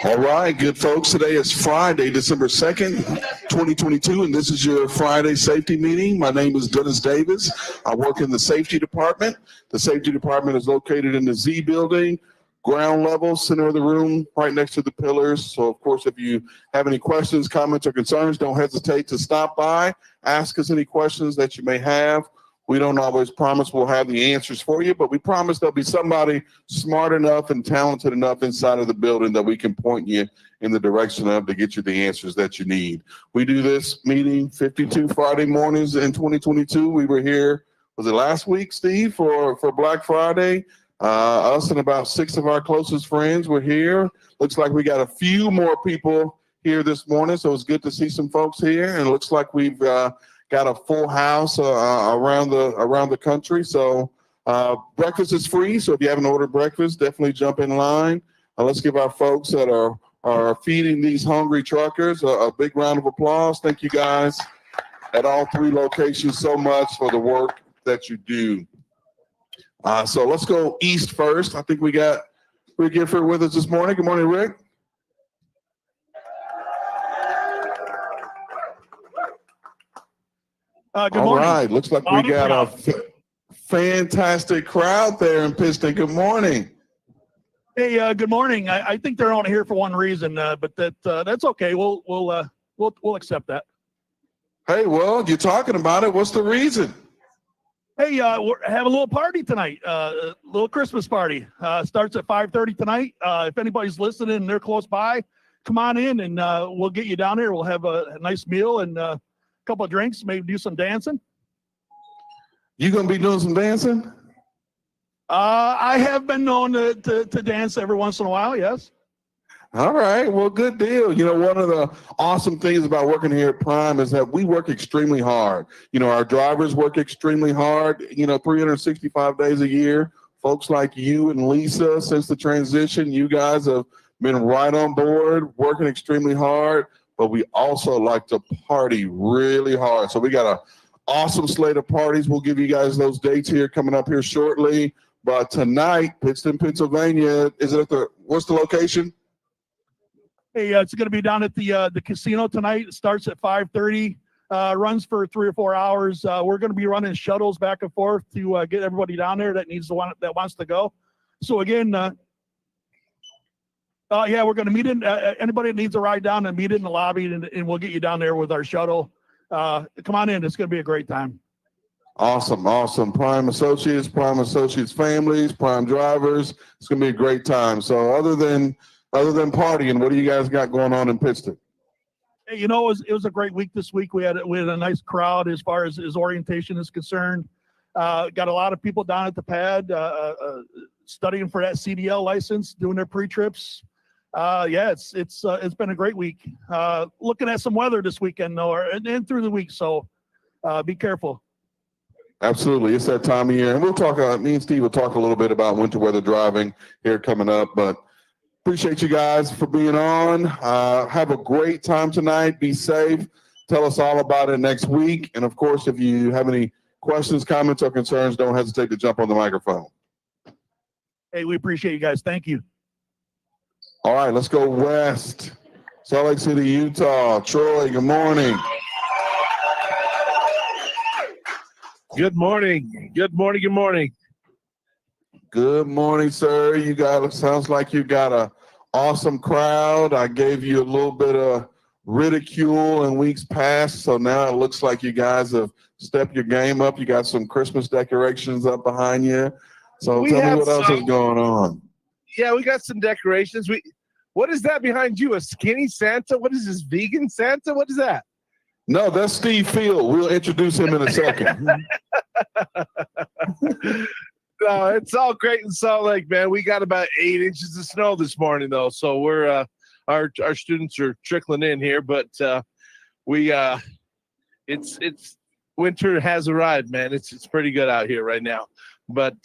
All right, good folks. Today is Friday, December 2nd, 2022, and this is your Friday safety meeting. My name is Dennis Davis. I work in the safety department. The safety department is located in the Z building, ground level, center of the room, right next to the pillars. So, of course, if you have any questions, comments, or concerns, don't hesitate to stop by. Ask us any questions that you may have. We don't always promise we'll have the answers for you, but we promise there'll be somebody smart enough and talented enough inside of the building that we can point you in the direction of to get you the answers that you need. We do this meeting 52 Friday mornings in 2022. We were here, was it last week, Steve, for Black Friday? Us and about 6 of our closest friends were here. Looks like we got a few more people here this morning, so it's good to see some folks here. And it looks like we've got a full house around the country. So breakfast is free. So if you haven't ordered breakfast, definitely jump in line. Let's give our folks that are feeding these hungry truckers a big round of applause. Thank you guys at all 3 locations so much for the work that you do. So let's go east first. I think we got Rick Gifford with us this morning. Good morning, Rick. Good morning. All right, looks like we got a fantastic crowd there in Piston. Good morning. Hey, good morning. I think they're only here for one reason, but that's okay. We'll accept that. Hey, well, you're talking about it. What's the reason? Hey, we're having a little party tonight, a little Christmas party. Starts at 5:30 tonight. If anybody's listening and they're close by, come on in and we'll get you down there. We'll have a nice meal and couple of drinks, maybe do some dancing. You gonna be doing some dancing? I have been known to dance every once in a while, yes. All right, well, good deal. You know, one of the awesome things about working here at Prime is that we work extremely hard. You know, our drivers work extremely hard, 365 days a year. Folks like you and Lisa, since the transition, you guys have been right on board, working extremely hard. But we also like to party really hard. So we got an awesome slate of parties. We'll give you guys those dates here coming up here shortly. But tonight, Pittston, Pennsylvania, what's the location? Hey, it's going to be down at the casino tonight. It starts at 5:30, runs for 3 or 4 hours. We're going to be running shuttles back and forth to get everybody down there that wants to go. So again, yeah, we're going to meet in. Anybody that needs a ride down and meet in the lobby, and we'll get you down there with our shuttle. Come on in. It's going to be a great time. Awesome, awesome. Prime Associates families, Prime drivers. It's going to be a great time. So other than partying, what do you guys got going on in Pittston? Hey, it was a great week this week. We had a nice crowd as far as orientation is concerned. Got a lot of people down at the pad studying for that CDL license, doing their pre-trips. Yeah, it's been a great week. Looking at some weather this weekend though, and through the week, so be careful. Absolutely, it's that time of year, and we'll talk. Me and Steve will talk a little bit about winter weather driving here coming up. But appreciate you guys for being on. Have a great time tonight. Be safe. Tell us all about it next week. And of course, if you have any questions, comments, or concerns, don't hesitate to jump on the microphone. Hey, we appreciate you guys. Thank you. All right, let's go west. Salt Lake City, Utah. Troy, good morning. Good morning. Good morning. Good morning. Good morning, sir. Sounds like you got a awesome crowd. I gave you a little bit of ridicule in weeks past, so now it looks like you guys have stepped your game up. You got some Christmas decorations up behind you. So tell me what else is going on. Yeah, we got some decorations. What is that behind you? A skinny Santa? What is this, vegan Santa? What is that? No, that's Steve Field. We'll introduce him in a second. No, it's all great in Salt Lake, man. We got about 8 inches of snow this morning, though, so we're our students are trickling in here, but it's winter has arrived, man. It's pretty good out here right now, but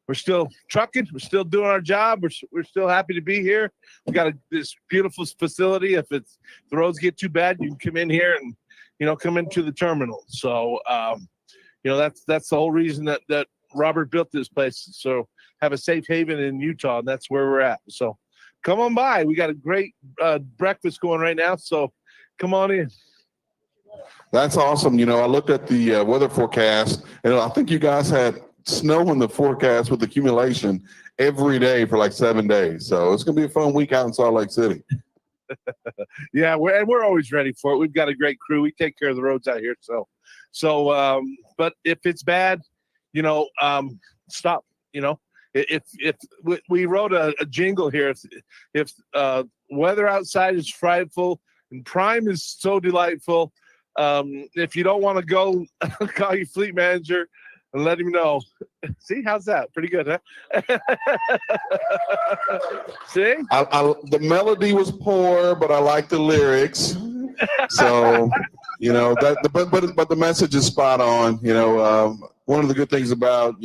we're still trucking. We're still doing our job. We're still happy to be here. We got this beautiful facility. If the roads get too bad, you can come in here and come into the terminal. So that's the whole reason that Robert built this place, so have a safe haven in Utah, and that's where we're at. So come on by. We got a great breakfast going right now, so come on in. That's awesome. I looked at the weather forecast, and I think you guys had snow in the forecast with accumulation every day for like 7 days. So it's going to be a fun week out in Salt Lake City. Yeah, we're always ready for it. We've got a great crew. We take care of the roads out here. But if it's bad, stop. If we wrote a jingle here, if weather outside is frightful and prime is so delightful, if you don't want to go, call your fleet manager and let him know. See, how's that? Pretty good, huh? See? The melody was poor, but I like the lyrics. So, but the message is spot on. One of the good things about,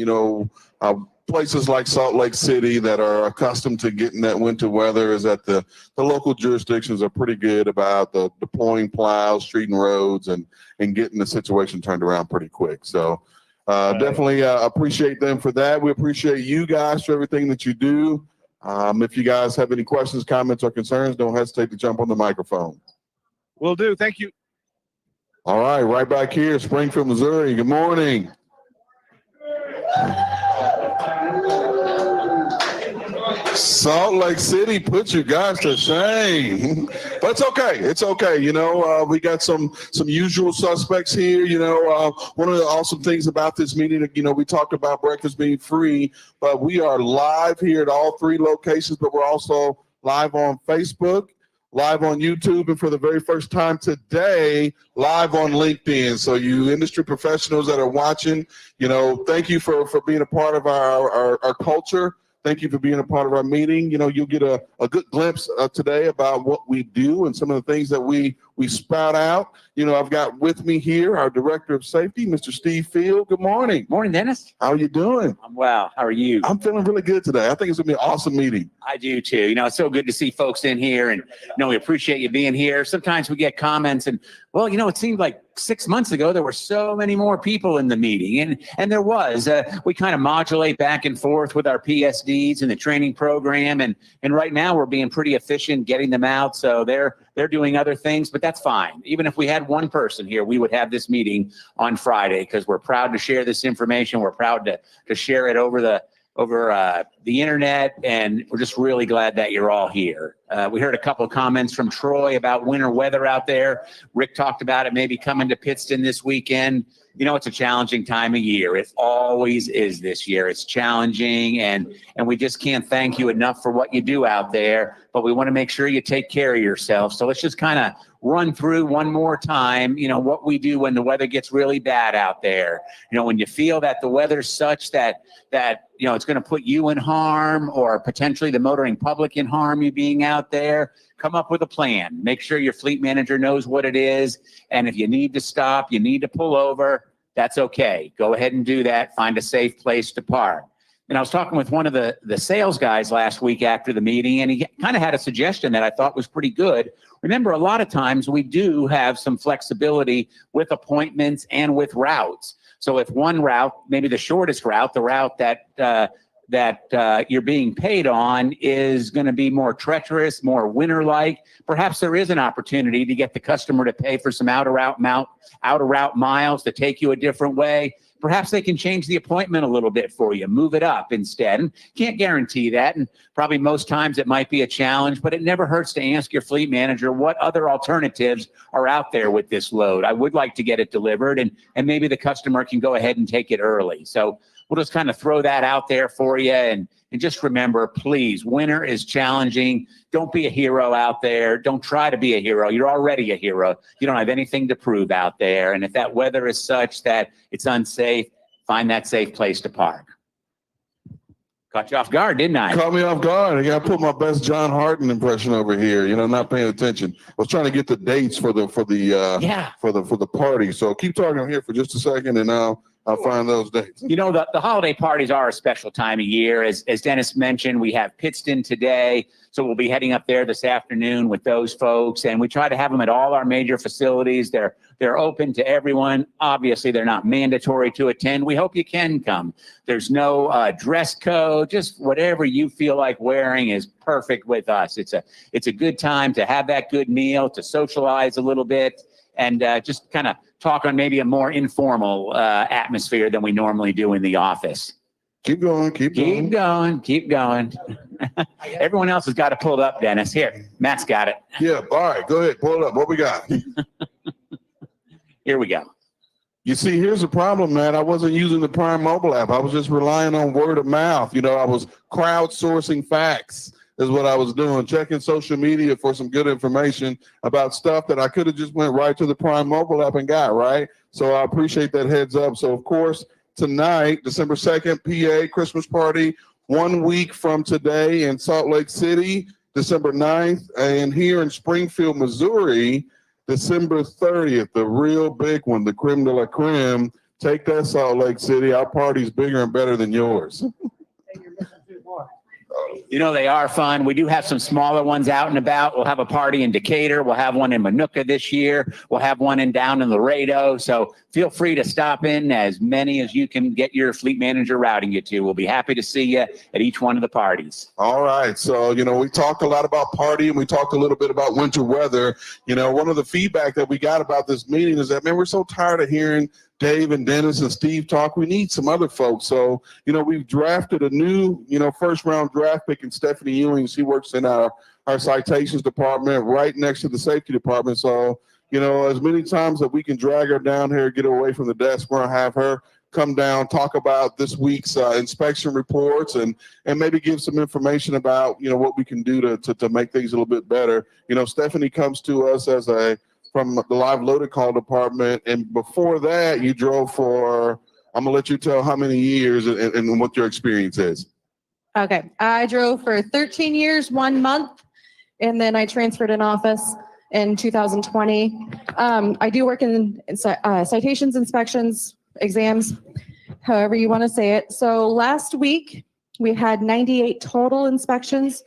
places like Salt Lake City that are accustomed to getting that winter weather is that the local jurisdictions are pretty good about deploying plows, street and roads, and getting the situation turned around pretty quick. So definitely appreciate them for that. We appreciate you guys for everything that you do. If you guys have any questions, comments, or concerns, don't hesitate to jump on the microphone. Will do. Thank you. All right back here, Springfield, Missouri. Good morning. Salt Lake City put you guys to shame, but it's okay. It's okay. We got some usual suspects here. One of the awesome things about this meeting, we talked about breakfast being free, but we are live here at all 3 locations, but we're also live on Facebook, live on YouTube, and for the very first time today, live on LinkedIn. So you industry professionals that are watching, thank you for being a part of our culture. Thank you for being a part of our meeting. You'll get a good glimpse today about what we do and some of the things that we spout out. I've got with me here our Director of Safety, Mr. Steve Field. Good morning. Morning, Dennis. How are you doing? I'm well. How are you? I'm feeling really good today. I think it's going to be an awesome meeting. I do too. It's so good to see folks in here, and we appreciate you being here. Sometimes we get comments and, it seemed like 6 months ago there were so many more people in the meeting, and there was. We kind of modulate back and forth with our PSDs and the training program, and right now we're being pretty efficient getting them out. So they're doing other things, but that's fine. Even if we had one person here, we would have this meeting on Friday because we're proud to share this information. We're proud to share it over the internet, and we're just really glad that you're all here. We heard a couple of comments from Troy about winter weather out there. Rick talked about it maybe coming to Pittston this weekend. It's a challenging time of year. It always is this year. It's challenging, and we just can't thank you enough for what you do out there, but we want to make sure you take care of yourself. So let's just kind of run through one more time, what we do when the weather gets really bad out there. When you feel that the weather's such that it's going to put you in harm or potentially the motoring public in harm, you being out there, come up with a plan. Make sure your fleet manager knows what it is. And if you need to stop, you need to pull over, that's okay. Go ahead and do that. Find a safe place to park. And I was talking with one of the sales guys last week after the meeting, and he kind of had a suggestion that I thought was pretty good. Remember, a lot of times we do have some flexibility with appointments and with routes. So if one route, maybe the shortest route, the route that you're being paid on is going to be more treacherous, more winter-like, perhaps there is an opportunity to get the customer to pay for some outer route miles to take you a different way. Perhaps they can change the appointment a little bit for you, move it up instead. And can't guarantee that. And probably most times it might be a challenge, but it never hurts to ask your fleet manager what other alternatives are out there with this load. I would like to get it delivered, and maybe the customer can go ahead and take it early. So we'll just kind of throw that out there for you. And just remember, please, winter is challenging. Don't be a hero out there. Don't try to be a hero. You're already a hero. You don't have anything to prove out there. And if that weather is such that it's unsafe, find that safe place to park. Caught you off guard, didn't I? Caught me off guard. I got to put my best John Harden impression over here. Not paying attention. I was trying to get the dates for the party. So keep talking here for just a second, and I'll I'll find those dates. You know, the holiday parties are a special time of year. As Dennis mentioned, we have Pittston today. So we'll be heading up there this afternoon with those folks. And we try to have them at all our major facilities. They're open to everyone. Obviously, they're not mandatory to attend. We hope you can come. There's no dress code. Just whatever you feel like wearing is perfect with us. It's a good time to have that good meal, to socialize a little bit, and just kind of talk on maybe a more informal atmosphere than we normally do in the office. Keep going. Keep going. Everyone else has got to pull it up, Dennis. Here, Matt's got it. Yeah, all right, go ahead, pull it up. What we got? Here we go. You see, here's the problem, Matt. I wasn't using the Prime mobile app. I was just relying on word of mouth. You know, I was crowdsourcing facts is what I was doing, checking social media for some good information about stuff that I could have just went right to the Prime mobile app and got, right? So I appreciate that heads up. So, of course, tonight, December 2nd, PA Christmas party, 1 week from today in Salt Lake City, December 9th, and here in Springfield, Missouri, December 30th, the real big one, the creme de la creme. Take that, Salt Lake City. Our party's bigger and better than yours. You know, they are fun. We do have some smaller ones out and about. We'll have a party in Decatur. We'll have one in Manuka this year. We'll have one down in Laredo. So feel free to stop in as many as you can get your fleet manager routing you to. We'll be happy to see you at each one of the parties. All right. So, you know, we talked a lot about partying. We talked a little bit about winter weather. You know, one of the feedback that we got about this meeting is that, man, we're so tired of hearing Dave and Dennis and Steve talk. We need some other folks. So, you know, we've drafted a new, first round draft pick in Stephanie Ewing. She works in our citations department right next to the safety department. So, you know, as many times that we can drag her down here, get her away from the desk, we're going to have her come down, talk about this week's inspection reports and maybe give some information about, what we can do to make things a little bit better. You know, Stephanie comes to us from the live loaded call department. And before that, you drove for, I'm going to let you tell how many years and what your experience is. Okay. I drove for 13 years, 1 month, and then I transferred in office in 2020. I do work in citations, inspections, exams, however you want to say it. So last week, we had 98 total inspections.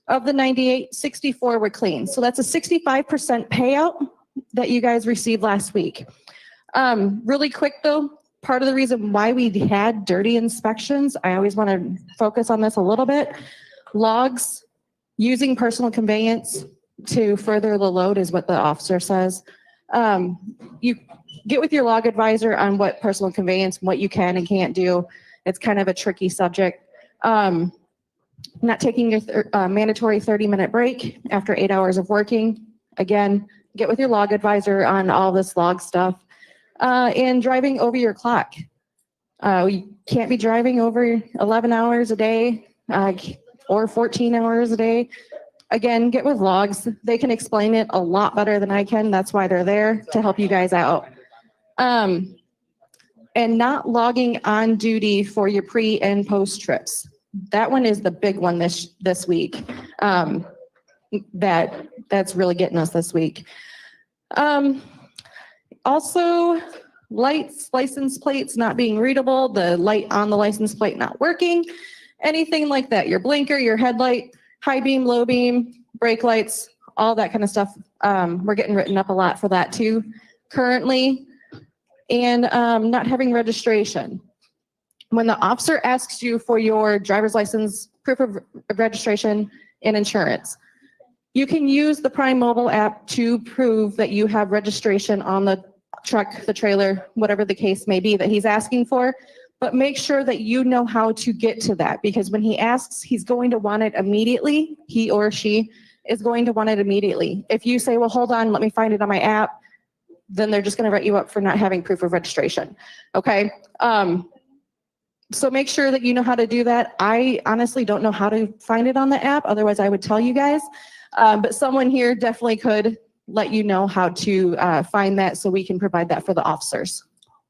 Of the 98, 64 were clean. So that's a 65% payout that you guys received last week. Really quick though, part of the reason why we had dirty inspections, I always want to focus on this a little bit. Logs, using personal conveyance to further the load is what the officer says. You get with your log advisor on what personal conveyance, what you can and can't do. It's kind of a tricky subject. Not taking your mandatory 30-minute break after 8 hours of working. Again, get with your log advisor on all this log stuff. And driving over your clock. You can't be driving over 11 hours a day or 14 hours a day. Again, get with logs. They can explain it a lot better than I can. That's why they're there, to help you guys out. And not logging on duty for your pre and post trips. That one is the big one this week. That's really getting us this week. Also, lights, license plates not being readable, the light on the license plate not working, anything like that. Your blinker, your headlight, high beam, low beam, brake lights, all that kind of stuff. We're getting written up a lot for that too currently. And not having registration. When the officer asks you for your driver's license, proof of registration, and insurance, you can use the Prime mobile app to prove that you have registration on the truck, the trailer, whatever the case may be that he's asking for. But make sure that you know how to get to that, because when he asks, he's going to want it immediately. He or she is going to want it immediately. If you say, well, hold on, let me find it on my app, then they're just going to write you up for not having proof of registration. Okay. So make sure that you know how to do that. I honestly don't know how to find it on the app. Otherwise, I would tell you guys. But someone here definitely could let you know how to find that so we can provide that for the officers.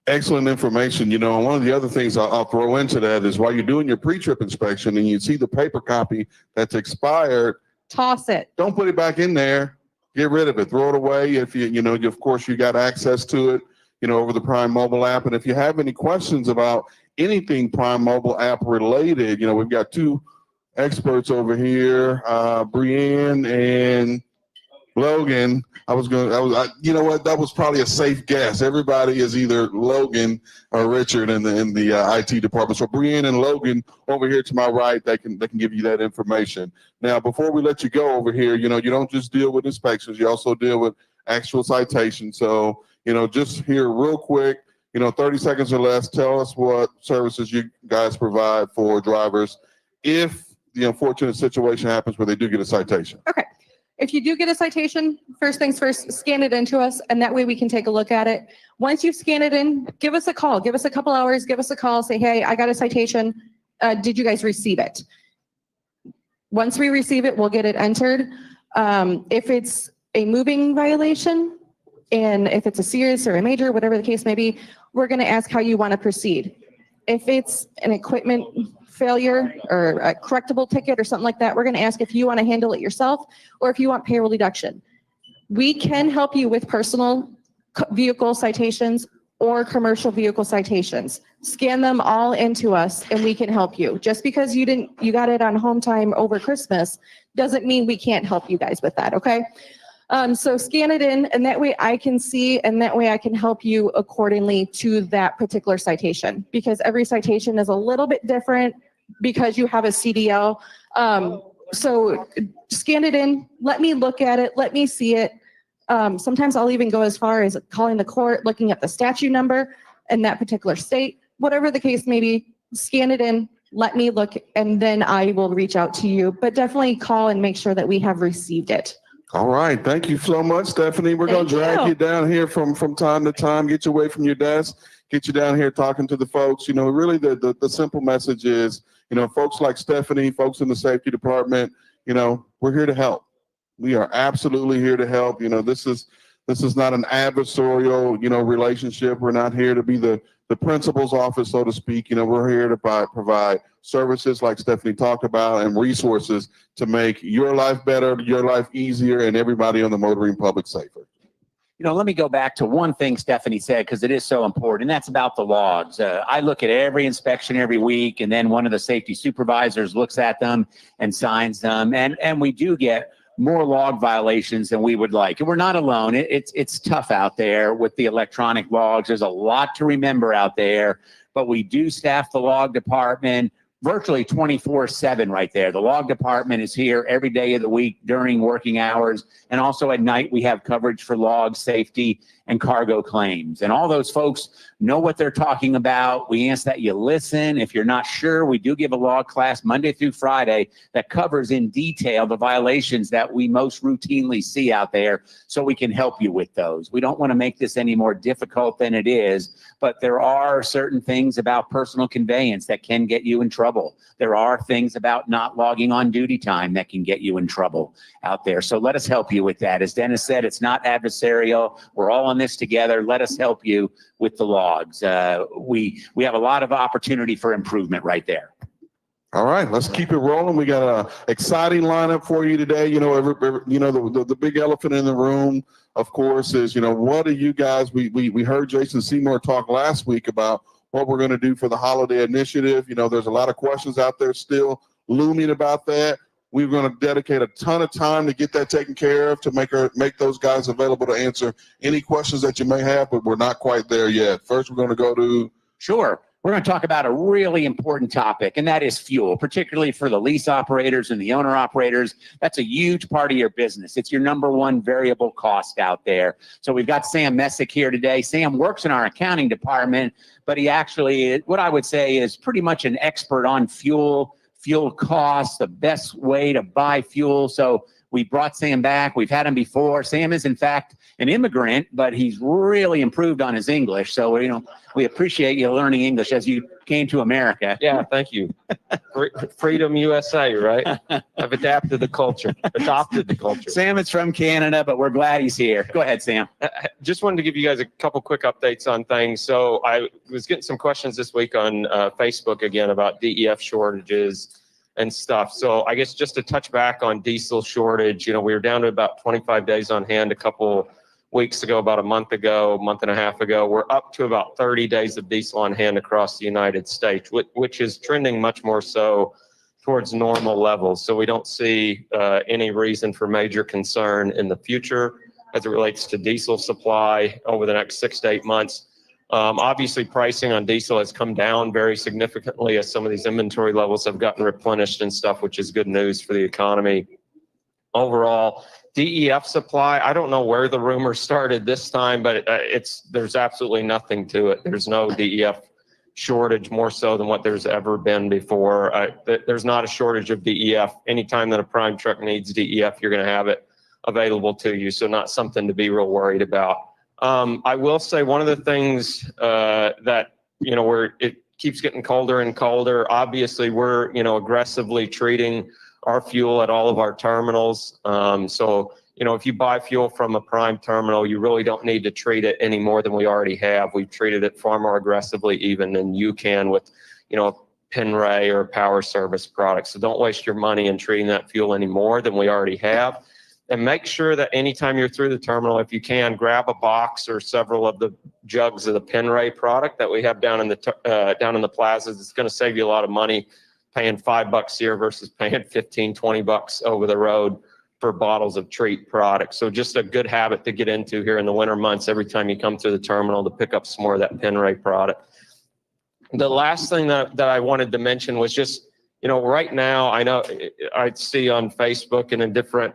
Excellent information. And one of the other things I'll throw into that is while you're doing your pre-trip inspection and you see the paper copy that's expired, toss it. Don't put it back in there. Get rid of it. Throw it away. If of course, you got access to it. over the Prime mobile app. And if you have any questions about anything Prime mobile app related, we've got two experts over here, Brienne and Logan. You know what? That was probably a safe guess. Everybody is either Logan or Richard in the IT department. So Brienne and Logan over here to my right, they can give you that information. Now, before we let you go over here, you don't just deal with inspections. You also deal with actual citations. So, just here real quick, 30 seconds or less, tell us what services you guys provide for drivers if the unfortunate situation happens where they do get a citation. Okay. If you do get a citation, first things first, scan it into us, and that way we can take a look at it. Once you scan it in, give us a call. Give us a couple hours. Give us a call. Say, hey, I got a citation. Did you guys receive it? Once we receive it, we'll get it entered. If it's a moving violation, and if it's a serious or a major, whatever the case may be, we're going to ask how you want to proceed. If it's an equipment failure or a correctable ticket or something like that, we're going to ask if you want to handle it yourself or if you want payroll deduction. We can help you with personal vehicle citations or commercial vehicle citations. Scan them all into us and we can help you. Just because you got it on home time over Christmas doesn't mean we can't help you guys with that, okay? So scan it in, and that way I can see, and that way I can help you accordingly to that particular citation, because every citation is a little bit different because you have a CDL. So scan it in, let me look at it, let me see it. Sometimes I'll even go as far as calling the court, looking at the statute number in that particular state, whatever the case may be, scan it in, let me look, and then I will reach out to you. But definitely call and make sure that we have received it. All right. Thank you so much, Stephanie. We're going to drag you down here from time to time, get you away from your desk, get you down here talking to the folks. Really the simple message is, folks like Stephanie, folks in the safety department, we're here to help. We are absolutely here to help. This is not an adversarial, relationship. We're not here to be the principal's office, so to speak. We're here to provide services like Stephanie talked about and resources to make your life better, your life easier, and everybody on the motoring public safer. Let me go back to one thing Stephanie said, because it is so important, and that's about the logs. I look at every inspection every week, and then one of the safety supervisors looks at them and signs them, and we do get more log violations than we would like. And we're not alone. It's tough out there with the electronic logs. There's a lot to remember out there, but we do staff the log department virtually 24/7 right there. The log department is here every day of the week during working hours. And also at night, we have coverage for log safety and cargo claims. And all those folks know what they're talking about. We ask that you listen. If you're not sure, we do give a log class Monday through Friday that covers in detail the violations that we most routinely see out there, so we can help you with those. We don't want to make this any more difficult than it is, but there are certain things about personal conveyance that can get you in trouble. There are things about not logging on duty time that can get you in trouble out there. So let us help you with that. As Dennis said, it's not adversarial. We're all in this together. Let us help you with the logs. We have a lot of opportunity for improvement right there. All right, let's keep it rolling. We got an exciting lineup for you today. The big elephant in the room, of course, is, what are you guys, we heard Jason Seymour talk last week about what we're going to do for the holiday initiative. There's a lot of questions out there still looming about that. We're going to dedicate a ton of time to get that taken care of, to make those guys available to answer any questions that you may have, but we're not quite there yet. First, we're going to go to... Sure. We're going to talk about a really important topic, and that is fuel, particularly for the lease operators and the owner operators. That's a huge part of your business. It's your number one variable cost out there. So we've got Sam Messick here today. Sam works in our accounting department, but he actually, what I would say, is pretty much an expert on fuel costs, the best way to buy fuel. So we brought Sam back. We've had him before. Sam is, in fact, an immigrant, but he's really improved on his English. So, we appreciate you learning English as you came to America. Yeah, thank you. Freedom USA, right? I've adopted the culture. Sam is from Canada, but we're glad he's here. Go ahead, Sam. Just wanted to give you guys a couple quick updates on things. So I was getting some questions this week on Facebook again about DEF shortages and stuff. So I guess just to touch back on diesel shortage, we were down to about 25 days on hand a couple weeks ago, about a month and a half ago. We're up to about 30 days of diesel on hand across the United States, which is trending much more so towards normal levels. So we don't see any reason for major concern in the future as it relates to diesel supply over the next 6 to 8 months. Obviously, pricing on diesel has come down very significantly as some of these inventory levels have gotten replenished and stuff, which is good news for the economy. Overall, DEF supply, I don't know where the rumor started this time, but there's absolutely nothing to it. There's no DEF shortage, more so than what there's ever been before. There's not a shortage of DEF. Anytime that a prime truck needs DEF, you're going to have it available to you. So not something to be real worried about. I will say one of the things that, where it keeps getting colder and colder, obviously we're, aggressively treating our fuel at all of our terminals. So, if you buy fuel from a prime terminal, you really don't need to treat it any more than we already have. We've treated it far more aggressively even than you can with, Penray or Power Service products. So don't waste your money in treating that fuel any more than we already have. And make sure that anytime you're through the terminal, if you can, grab a box or several of the jugs of the Penray product that we have down in the plazas. It's going to save you a lot of money paying $5 here versus paying $15-20 over the road for bottles of treat products. So just a good habit to get into here in the winter months every time you come through the terminal to pick up some more of that Penray product. The last thing that I wanted to mention was just, right now, I know I see on Facebook and in different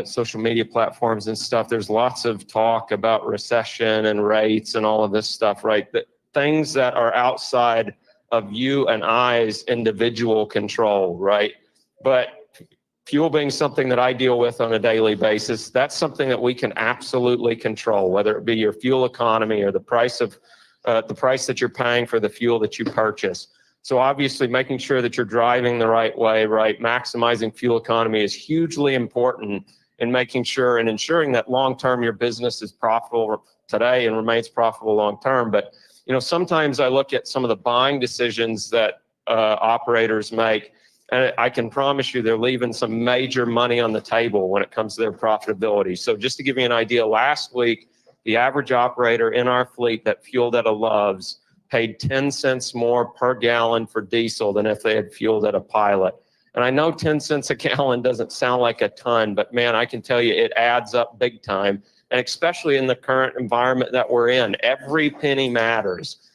social media platforms and stuff, there's lots of talk about recession and rates and all of this stuff, right? That things that are outside of you and I's individual control, right? But fuel being something that I deal with on a daily basis, that's something that we can absolutely control, whether it be your fuel economy or the price that you're paying for the fuel that you purchase. So obviously making sure that you're driving the right way, right? Maximizing fuel economy is hugely important in making sure and ensuring that long-term your business is profitable today and remains profitable long-term. But, sometimes I look at some of the buying decisions that operators make, and I can promise you they're leaving some major money on the table when it comes to their profitability. So just to give you an idea, last week, the average operator in our fleet that fueled at a Love's paid 10 cents more per gallon for diesel than if they had fueled at a Pilot. And I know 10 cents a gallon doesn't sound like a ton, but man, I can tell you it adds up big time. And especially in the current environment that we're in, every penny matters.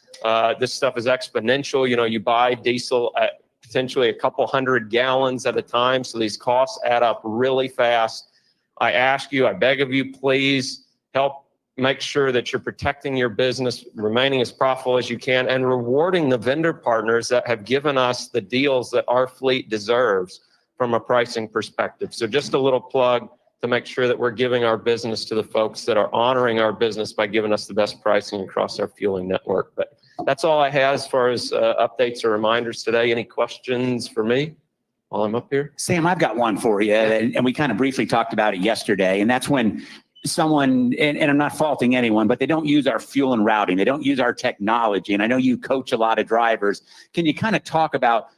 This stuff is exponential. You buy diesel at potentially a couple hundred gallons at a time. So these costs add up really fast. I beg of you, please help make sure that you're protecting your business, remaining as profitable as you can, and rewarding the vendor partners that have given us the deals that our fleet deserves from a pricing perspective. So just a little plug to make sure that we're giving our business to the folks that are honoring our business by giving us the best pricing across our fueling network. But that's all I have as far as updates or reminders today. Any questions for me while I'm up here? Sam, I've got one for you, and we kind of briefly talked about it yesterday, and that's when someone, and I'm not faulting anyone, but they don't use our fuel and routing. They don't use our technology. And I know you coach a lot of drivers. Can you kind of talk about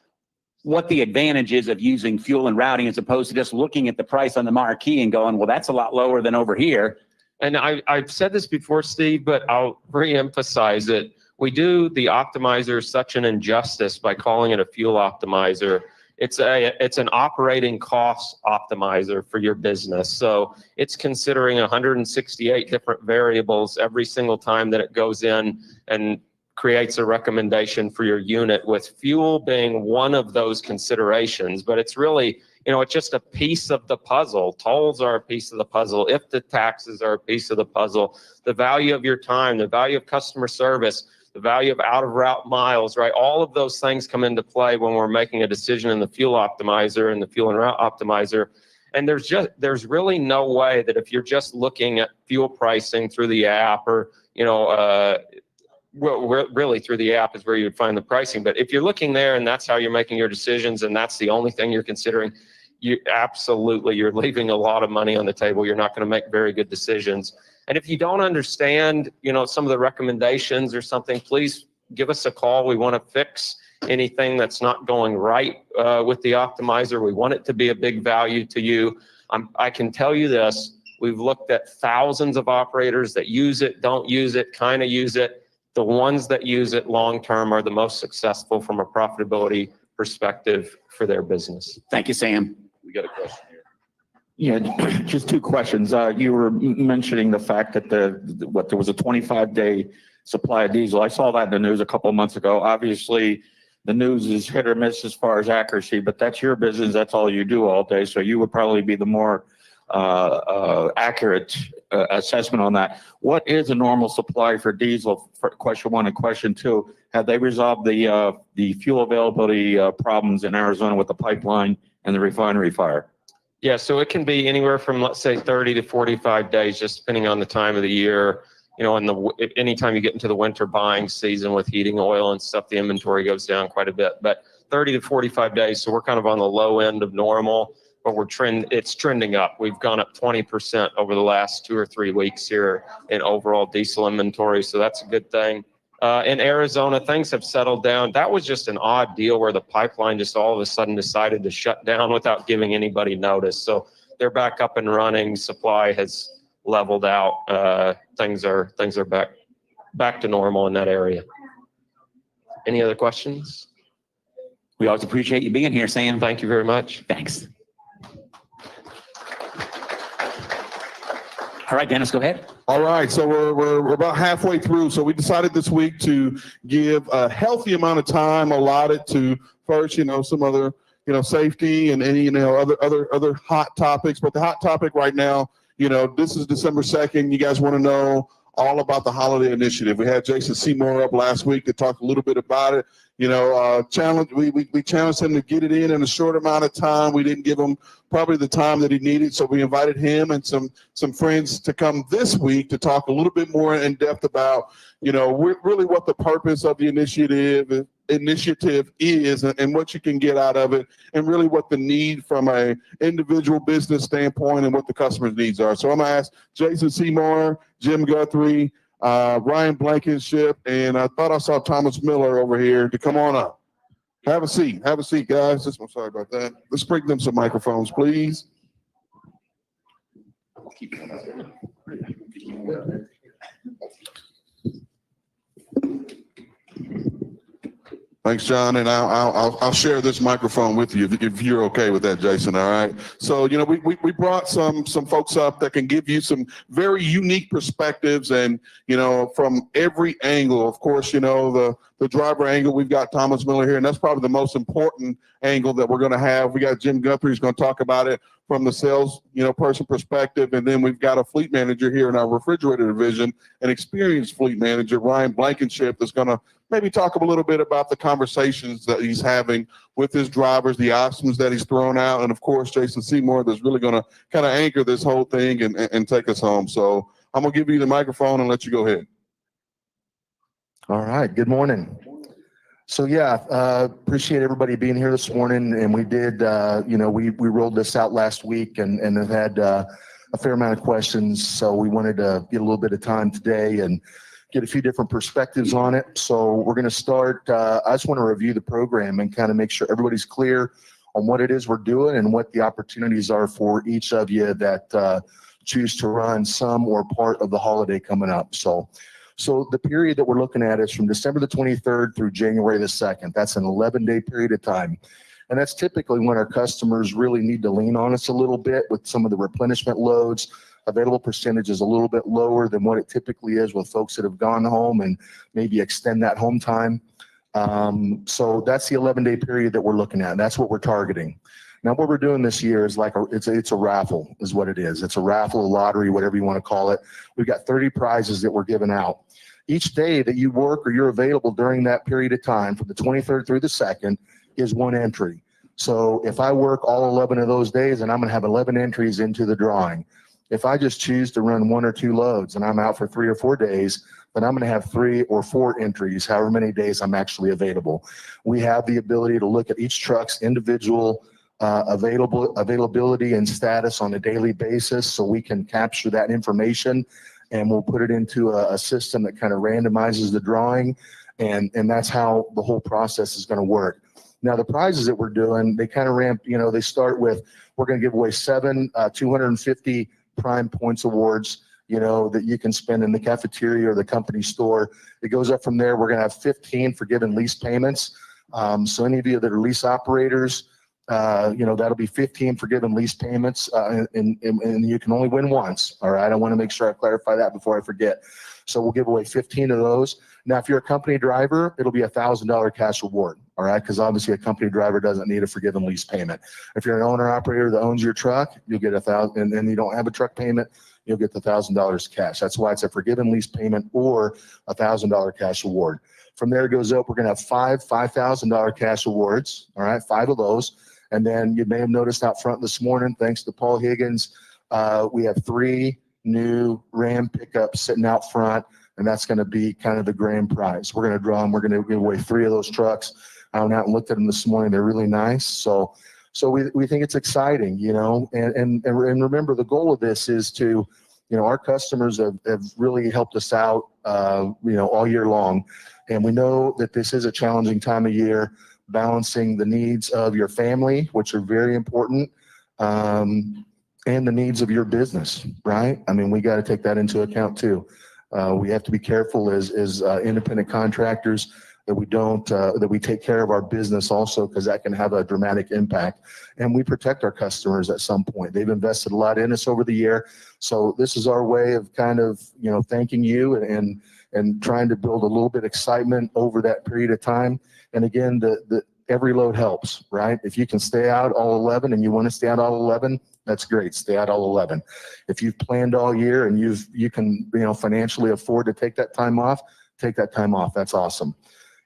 what the advantage is of using fuel and routing as opposed to just looking at the price on the marquee and going, well, that's a lot lower than over here? And I've said this before, Steve, but I'll re-emphasize it. We do the optimizer such an injustice by calling it a fuel optimizer. It's an operating cost optimizer for your business. So it's considering 168 different variables every single time that it goes in and creates a recommendation for your unit, with fuel being one of those considerations. But it's really, it's just a piece of the puzzle. Tolls are a piece of the puzzle. If the taxes are a piece of the puzzle, the value of your time, the value of customer service, the value of out-of-route miles, right? All of those things come into play when we're making a decision in the fuel optimizer and the fuel and route optimizer. And there's really no way that if you're just looking at fuel pricing through the app or, really through the app is where you would find the pricing. But if you're looking there and that's how you're making your decisions and that's the only thing you're considering, you're leaving a lot of money on the table. You're not going to make very good decisions. And if you don't understand, some of the recommendations or something, please give us a call. We want to fix anything that's not going right with the optimizer. We want it to be a big value to you. I can tell you this, We've looked at thousands of operators that use it, don't use it, kind of use it. The ones that use it long-term are the most successful from a profitability perspective for their business. Thank you, Sam. We got a question here. Yeah, just two questions. You were mentioning the fact that there was a 25-day supply of diesel. I saw that in the news a couple of months ago. Obviously, the news is hit or miss as far as accuracy, but that's your business. That's all you do all day. So you would probably be the more accurate assessment on that. What is a normal supply for diesel? For question one, and question two, have they resolved the fuel availability problems in Arizona with the pipeline and the refinery fire? Yeah, so it can be anywhere from, let's say, 30 to 45 days, just depending on the time of the year. You know, anytime you get into the winter buying season with heating oil and stuff, the inventory goes down quite a bit. But 30 to 45 days, so we're kind of on the low end of normal, but it's trending up. We've gone up 20% over the last 2 or 3 weeks here in overall diesel inventory, so that's a good thing. In Arizona, things have settled down. That was just an odd deal where the pipeline just all of a sudden decided to shut down without giving anybody notice. So they're back up and running. Supply has leveled out. Things are back to normal in that area. Any other questions? We always appreciate you being here, Sam. Thank you very much. Thanks. All right, Dennis, go ahead. All right, so we're about halfway through. So we decided this week to give a healthy amount of time allotted to first, some other, safety and any, other hot topics. But the hot topic right now, this is December 2nd. You guys want to know all about the holiday initiative. We had Jason Seymour up last week to talk a little bit about it. We challenged him to get it in a short amount of time. We didn't give him probably the time that he needed, so we invited him and some friends to come this week to talk a little bit more in depth about, really what the purpose of the initiative is and what you can get out of it, and really what the need from a individual business standpoint and what the customer's needs are. So I'm gonna ask Jason Seymour, Jim Guthrie, Ryan Blankenship, and I thought I saw Thomas Miller over here to come on up. Have a seat, guys. I'm sorry about that. Let's bring them some microphones, please. Thanks, John, and I'll share this microphone with you if you're okay with that, Jason. All right. So we brought some folks up that can give you some very unique perspectives, and from every angle. Of course, the driver angle. We've got Thomas Miller here, and that's probably the most important angle that we're going to have. We got Jim Guthrie who's going to talk about it from the sales person perspective, and then we've got a fleet manager here in our refrigerator division, an experienced fleet manager, Ryan Blankenship, that's going to maybe talk a little bit about the conversations that he's having with his drivers, the options that he's thrown out, and of course, Jason Seymour, that's really going to kind of anchor this whole thing and take us home. So I'm going to give you the microphone and let you go ahead. All right. Good morning. So appreciate everybody being here this morning. And we did, we rolled this out last week and have had a fair amount of questions. So we wanted to get a little bit of time today and get a few different perspectives on it. So we're going to start. I just want to review the program and kind of make sure everybody's clear on what it is we're doing and what the opportunities are for each of you that choose to run some or part of the holiday coming up. So the period that we're looking at is from December the 23rd through January the 2nd. That's an 11-day period of time. And that's typically when our customers really need to lean on us a little bit with some of the replenishment loads. Available percentage is a little bit lower than what it typically is with folks that have gone home and maybe extend that home time. So that's the 11-day period that we're looking at. And that's what we're targeting. Now, what we're doing this year is it's a raffle is what it is. It's a raffle, a lottery, whatever you want to call it. We've got 30 prizes that we're giving out. Each day that you work or you're available during that period of time from the 23rd through the 2nd is one entry. So if I work all 11 of those days, and I'm going to have 11 entries into the drawing. If I just choose to run 1 or 2 loads and I'm out for 3 or 4 days, then I'm going to have 3 or 4 entries, however many days I'm actually available. We have the ability to look at each truck's individual availability and status on a daily basis, so we can capture that information and we'll put it into a system that kind of randomizes the drawing, and that's how the whole process is going to work. Now, the prizes that we're doing, they kind of ramp, they start with, we're going to give away 7 250 Prime Points Awards, that you can spend in the cafeteria or the company store. It goes up from there. We're going to have 15 forgiven lease payments. So any of you that are lease operators, that'll be 15 forgiven lease payments, and you can only win once. All right. I want to make sure I clarify that before I forget. So we'll give away 15 of those. Now, if you're a company driver, it'll be $1,000 cash reward. All right. Because obviously a company driver doesn't need a forgiven lease payment. If you're an owner operator that owns your truck, you'll get $1,000, and then you don't have a truck payment, you'll get the $1,000 cash. That's why it's a forgiven lease payment or $1,000 cash reward. From there it goes up. We're going to have five $5,000 cash awards. All right. 5 of those. And then you may have noticed out front this morning, thanks to Paul Higgins, we have 3 new Ram pickups sitting out front, and that's going to be kind of the grand prize. We're going to draw them. We're going to give away 3 of those trucks. I went out and looked at them this morning. They're really nice. So we think it's exciting, and remember, the goal of this is to, our customers have really helped us out, all year long. And we know that this is a challenging time of year, balancing the needs of your family, which are very important, and the needs of your business, right? I mean, we got to take that into account too. We have to be careful as independent contractors that we don't, that we take care of our business also, because that can have a dramatic impact. And we protect our customers at some point. They've invested a lot in us over the year. So this is our way of kind of, thanking you and trying to build a little bit of excitement over that period of time. And again, every load helps, right? If you can stay out all 11 and you want to stay out all 11, that's great. Stay out all 11. If you've planned all year and you can, financially afford to take that time off, take that time off. That's awesome.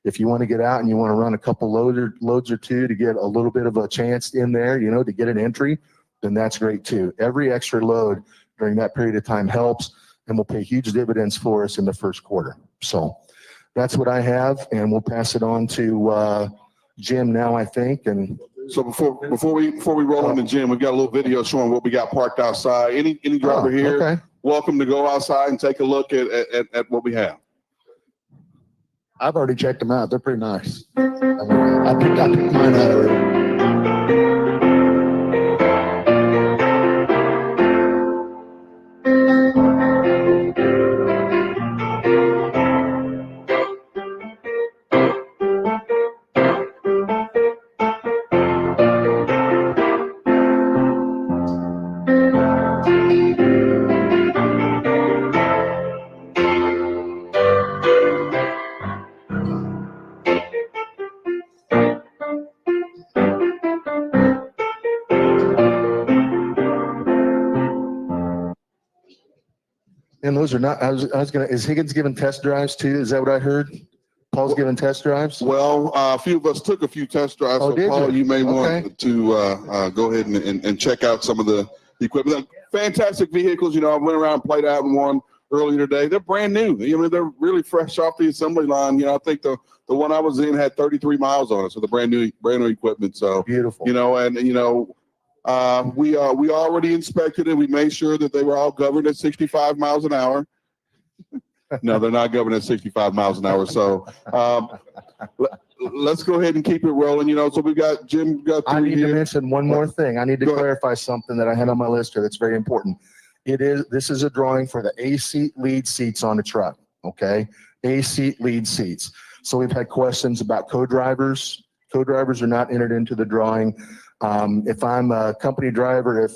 If you want to get out and you want to run a couple loads or 2 to get a little bit of a chance in there, to get an entry, then that's great too. Every extra load during that period of time helps and will pay huge dividends for us in the first quarter. So that's what I have, and we'll pass it on to Jim now, I think. And so before we roll on to Jim, we've got a little video showing what we got parked outside. Any driver here, okay, welcome to go outside and take a look at what we have. I've already checked them out. They're pretty nice. I picked mine out already. And those are not, I was gonna, is Higgins giving test drives too? Is that what I heard? Paul's giving test drives? Well, a few of us took a few test drives. Oh, So did Paul, you? you may Okay. want to go ahead and check out some of the equipment. Fantastic vehicles. I went around and played out in one earlier today. They're brand new. They're really fresh off the assembly line. I think the one I was in had 33 miles on it. So the brand new equipment. So, Beautiful. we already inspected it. We made sure that they were all governed at 65 miles an hour. No, they're not governed at 65 miles an hour. So let's go ahead and keep it rolling. So we've got Jim. I need here. to mention one more thing. I need to clarify something that I had on my list here that's very important. This is a drawing for the A-seat lead seats on the truck. Okay. A-seat lead seats. So we've had questions about co-drivers. Co-drivers are not entered into the drawing. If I'm a company driver, if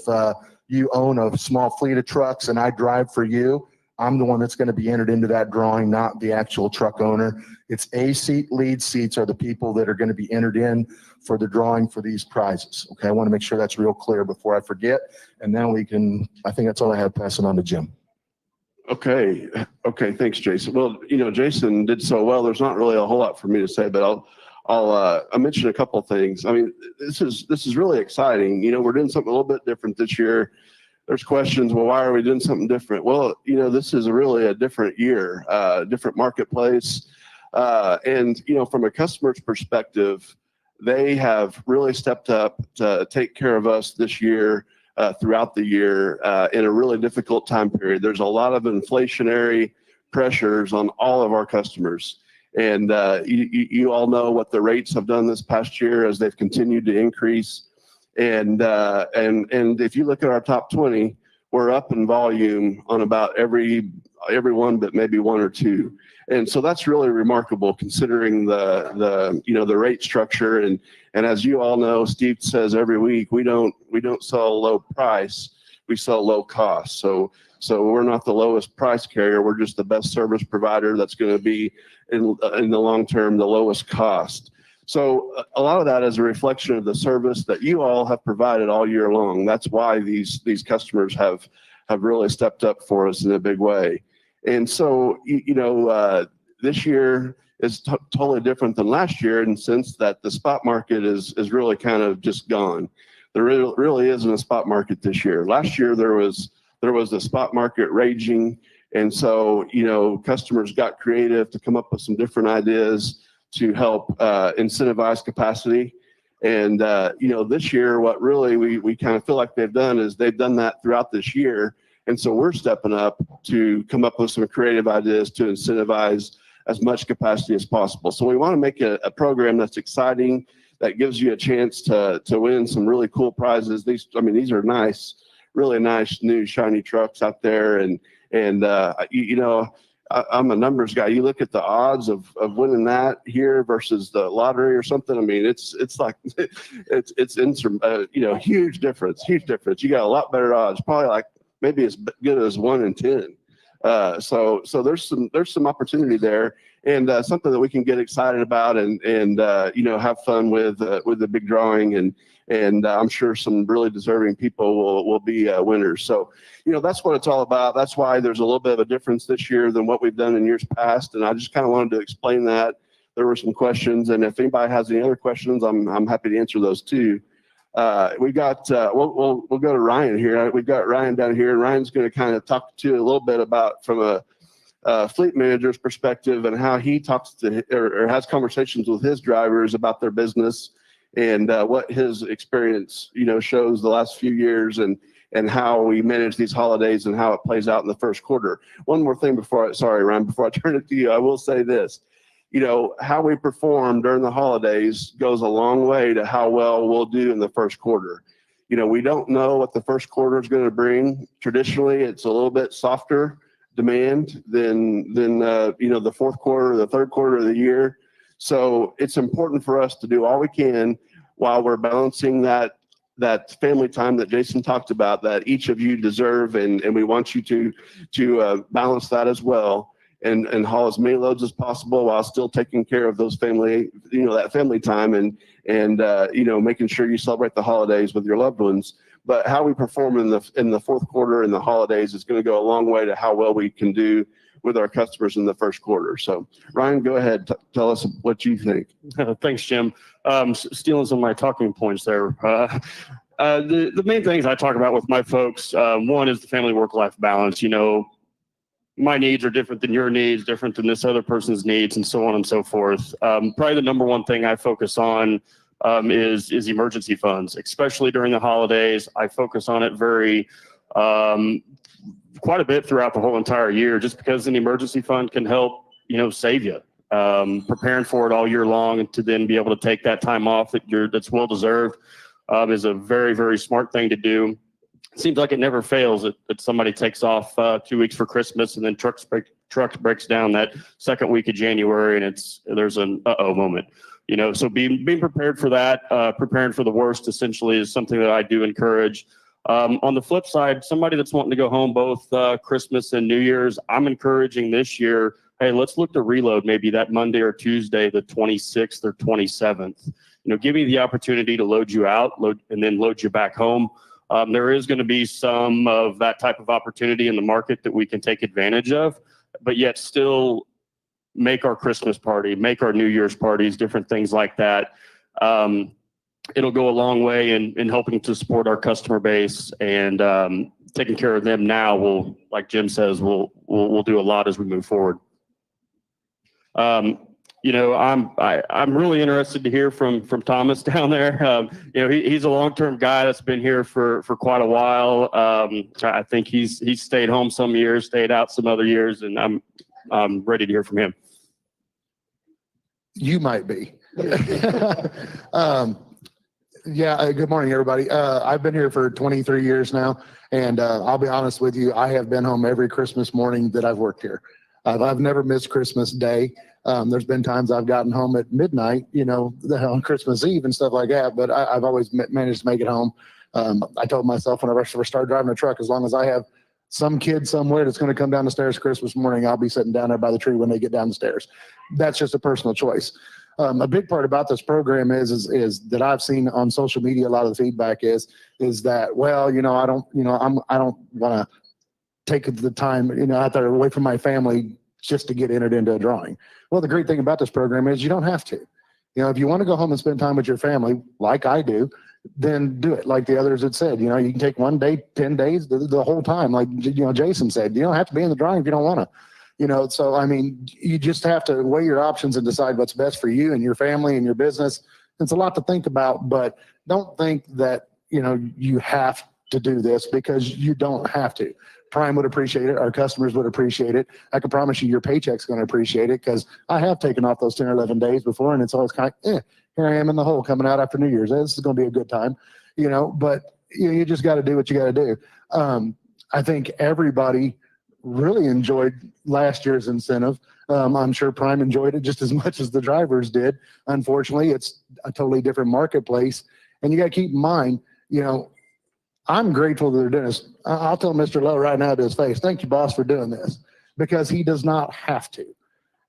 you own a small fleet of trucks and I drive for you, I'm the one that's going to be entered into that drawing, not the actual truck owner. It's A-seat lead seats are the people that are going to be entered in for the drawing for these prizes. Okay, I want to make sure that's real clear before I forget. And now I think that's all I have. Pass it on to Jim. Okay, thanks, Jason. Well, Jason did so well. There's not really a whole lot for me to say, but I'll mention a couple of things. I mean, this is really exciting. We're doing something a little bit different this year. There's questions, well, why are we doing something different? Well, this is really a different year, different marketplace. And from a customer's perspective, they have really stepped up to take care of us this year, throughout the year, in a really difficult time period. There's a lot of inflationary pressures on all of our customers. And you all know what the rates have done this past year as they've continued to increase. And if you look at our top 20, we're up in volume on about every one, but maybe one or two. And so that's really remarkable considering the rate structure. And as you all know, Steve says every week, we don't sell low price, we sell low cost. So we're not the lowest price carrier. We're just the best service provider that's going to be in the long term, the lowest cost. So a lot of that is a reflection of the service that you all have provided all year long. That's why these customers have really stepped up for us in a big way. And so, this year is totally different than last year in the sense that the spot market is really kind of just gone. There really isn't a spot market this year. Last year, there was a spot market raging. And so, customers got creative to come up with some different ideas to help incentivize capacity. And, this year, what really we kind of feel like they've done is they've done that throughout this year. And so we're stepping up to come up with some creative ideas to incentivize as much capacity as possible. So we want to make a program that's exciting, that gives you a chance to win some really cool prizes. These are nice, really nice new shiny trucks out there. And I'm a numbers guy. You look at the odds of winning that here versus the lottery or something. I mean, it's like huge difference. You got a lot better odds, probably like maybe as good as 1 in 10. So there's some opportunity there, and something that we can get excited about and have fun with the big drawing, and I'm sure some really deserving people will be winners. So that's what it's all about. That's why there's a little bit of a difference this year than what we've done in years past, and I just kind of wanted to explain that. There were some questions, and if anybody has any other questions, I'm happy to answer those too. We'll go to Ryan here. We've got Ryan down here, and Ryan's going to kind of talk to you a little bit about from a fleet manager's perspective and how he talks to or has conversations with his drivers about their business and what his experience shows the last few years and how we manage these holidays and how it plays out in the first quarter. One more thing before I turn it to you, I will say this. How we perform during the holidays goes a long way to how well we'll do in the first quarter. We don't know what the first quarter is going to bring. Traditionally, it's a little bit softer demand than the fourth quarter, the third quarter of the year. So it's important for us to do all we can while we're balancing that family time that Jason talked about that each of you deserve, and we want you to balance that as well. And haul as many loads as possible while still taking care of those family, that family time and making sure you celebrate the holidays with your loved ones. But how we perform in the fourth quarter and the holidays is going to go a long way to how well we can do with our customers in the first quarter. So Ryan, go ahead, tell us what you think. Thanks, Jim. Stealing some of my talking points there. The main things I talk about with my folks, one is the family work-life balance. My needs are different than your needs, different than this other person's needs, and so on and so forth. Probably the number one thing I focus on is emergency funds, especially during the holidays. I focus on it quite a bit throughout the whole entire year, just because an emergency fund can help, save you. Preparing for it all year long and to then be able to take that time off that's well deserved is a very, very smart thing to do. It seems like it never fails that somebody takes off 2 weeks for Christmas and then truck breaks down that second week of January and there's an uh-oh moment. So being prepared for that, preparing for the worst essentially is something that I do encourage. On the flip side, somebody that's wanting to go home both Christmas and New Year's, I'm encouraging this year, hey, let's look to reload maybe that Monday or Tuesday, the 26th or 27th. Give me the opportunity to load you out, and then load you back home. There is going to be some of that type of opportunity in the market that we can take advantage of, but yet still make our Christmas party, make our New Year's parties, different things like that. It'll go a long way in helping to support our customer base, and taking care of them now will, like Jim says, we'll do a lot as we move forward. I'm really interested to hear from Thomas down there. He's a long-term guy that's been here for quite a while. I think he's stayed home some years, stayed out some other years, and I'm ready to hear from him. You might be. Yeah, good morning, everybody. I've been here for 23 years now, and I'll be honest with you, I have been home every Christmas morning that I've worked here. I've never missed Christmas Day. There's been times I've gotten home at midnight, on Christmas Eve and stuff like that, but I've always managed to make it home. I told myself whenever I first started driving a truck, as long as I have some kid somewhere that's going to come down the stairs Christmas morning, I'll be sitting down there by the tree when they get down the stairs. That's just a personal choice. A big part about this program is that I've seen on social media, a lot of the feedback is that, well, I don't want to take the time, out there away from my family just to get entered into a drawing. Well, the great thing about this program is you don't have to. If you want to go home and spend time with your family, like I do, then do it. Like the others had said, you can take 1 day, 10 days, the whole time. Like, Jason said, you don't have to be in the drawing if you don't want to. So, I mean, you just have to weigh your options and decide what's best for you and your family and your business. It's a lot to think about, but don't think that, you have to do this, because you don't have to. Prime would appreciate it. Our customers would appreciate it. I can promise you your paycheck's going to appreciate it, because I have taken off those 10 or 11 days before, and it's always kind of, here I am in the hole coming out after New Year's. This is going to be a good time, but you just got to do what you got to do. I think everybody really enjoyed last year's incentive. I'm sure Prime enjoyed it just as much as the drivers did. Unfortunately, it's a totally different marketplace. And you got to keep in mind, I'm grateful to the dentist. I'll tell Mr. Lowe right now to his face, thank you, boss, for doing this, because he does not have to.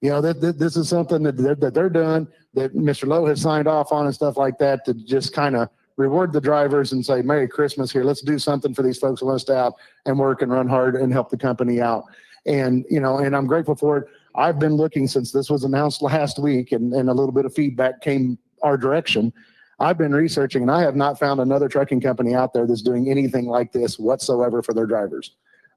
This is something that they're doing, that Mr. Lowe has signed off on and stuff like that, to just kind of reward the drivers and say, Merry Christmas here. Let's do something for these folks who want to stay out and work and run hard and help the company out. And, and I'm grateful for it. I've been looking since this was announced last week, and a little bit of feedback came our direction. I've been researching, and I have not found another trucking company out there that's doing anything like this whatsoever for their drivers.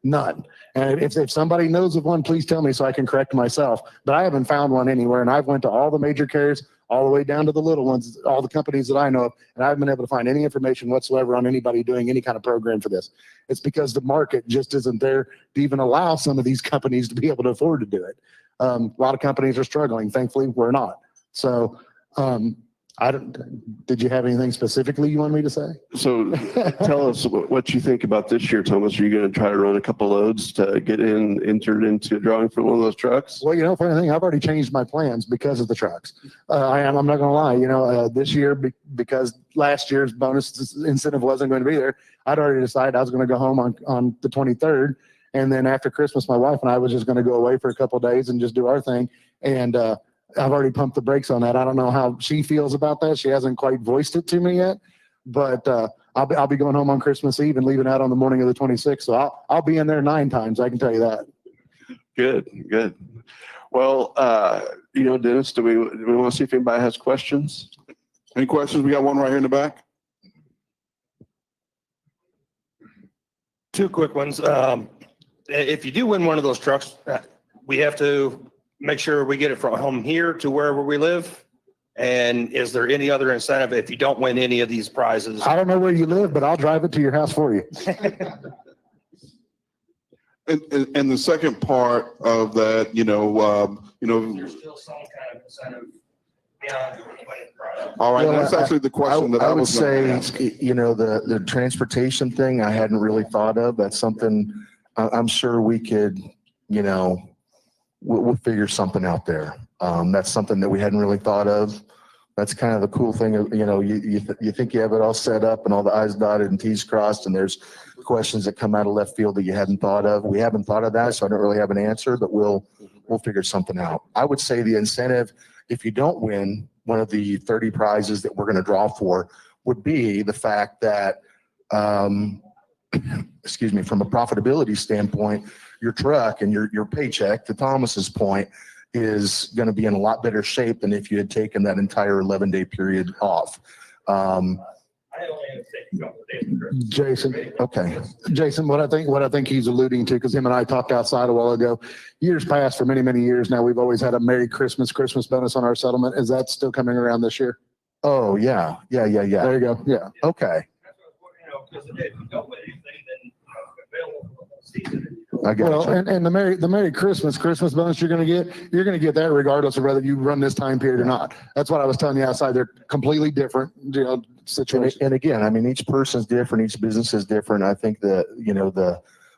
None. And if somebody knows of one, please tell me so I can correct myself. But I haven't found one anywhere, and I've went to all the major carriers, all the way down to the little ones, all the companies that I know of, and I haven't been able to find any information whatsoever on anybody doing any kind of program for this. It's because the market just isn't there to even allow some of these companies to be able to afford to do it. A lot of companies are struggling. Thankfully, we're not. So, did you have anything specifically you want me to say? So tell us what you think about this year, Thomas. Are you going to try to run a couple loads to get entered into a drawing for one of those trucks? Well, funny thing, I've already changed my plans because of the trucks. I'm not going to lie, this year, because last year's bonus incentive wasn't going to be there, I'd already decided I was going to go home on the 23rd. And then after Christmas, my wife and I was just going to go away for a couple of days and just do our thing. And, I've already pumped the brakes on that. I don't know how she feels about that. She hasn't quite voiced it to me yet, but I'll be going home on Christmas Eve and leaving out on the morning of the 26th. So I'll be in there 9 times. I can tell you that. Good. Well, Dennis, do we want to see if anybody has questions? Any questions? We got one right here in the back. 2 quick ones. If you do win one of those trucks, we have to make sure we get it from home here to wherever we live. And is there any other incentive if you don't win any of these prizes? I don't know where you live, but I'll drive it to your house for you. And the second part of that, There's still some kind of incentive beyond winning the prize. all right, Well, that's actually the question that I would was going to say, ask. the transportation thing, I hadn't really thought of. That's something I'm sure we could, we'll figure something out there. That's something that we hadn't really thought of. That's kind of the cool thing of, you think you have it all set up and all the I's dotted and T's crossed, and there's questions that come out of left field that you hadn't thought of. We haven't thought of that, so I don't really have an answer, but we'll figure something out. I would say the incentive, if you don't win one of the 30 prizes that we're going to draw for, would be the fact that, excuse me, from a profitability standpoint, your truck and your paycheck, to Thomas's point, is going to be in a lot better shape than if you had taken that entire 11-day period off. I only have to take a couple of days. Jason, okay. Jason, what I think he's alluding to, because him and I talked outside a while ago, years past, for many, many years now, we've always had a Merry Christmas bonus on our settlement. Is that still coming around this year? Oh, yeah. There you go. Yeah. Okay. Because if you don't win anything, then available for the whole season. I got Well, you. and the Merry Christmas bonus you're gonna get that regardless of whether you run this time period or not. That's what I was telling you outside. They're completely different, situations. And again, I mean, each person's different, each business is different. I think that,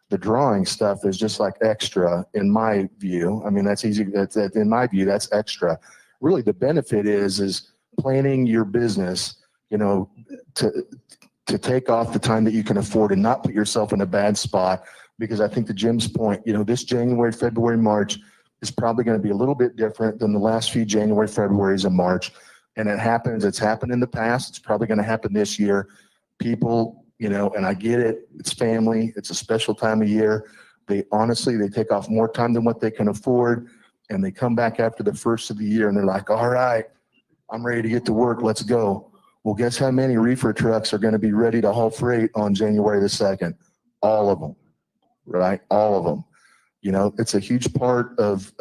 the drawing stuff is just like extra in my view. I mean, that's easy. That's in my view, that's extra. Really, the benefit is planning your business, to take off the time that you can afford and not put yourself in a bad spot. Because I think to Jim's point, this January, February, March is probably going to be a little bit different than the last few January, Februarys, and March. And it's happened in the past. It's probably going to happen this year. People, and I get it. It's family. It's a special time of year. They take off more time than what they can afford. And they come back after the first of the year and they're like, all right, I'm ready to get to work. Let's go. Well, guess how many reefer trucks are going to be ready to haul freight on January the 2nd? All of them, right? All of them. It's a huge part of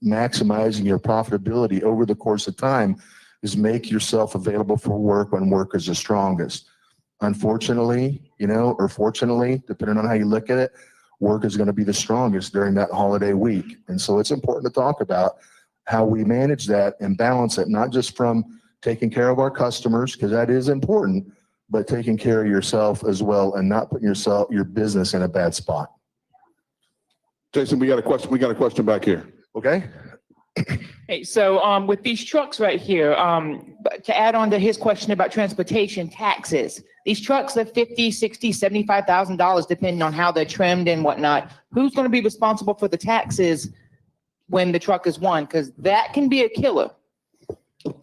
maximizing your profitability over the course of time is make yourself available for work when work is the strongest. Unfortunately, or fortunately, depending on how you look at it, work is going to be the strongest during that holiday week. And so it's important to talk about how we manage that and balance it, not just from taking care of our customers, because that is important, but taking care of yourself as well and not putting your business in a bad spot. Jason, we got a question. We got a question back here. Okay. Hey, so with these trucks right here, to add on to his question about transportation taxes, these trucks are $50,000, $60,000, $75,000 depending on how they're trimmed and whatnot. Who's going to be responsible for the taxes when the truck is won? Because that can be a killer.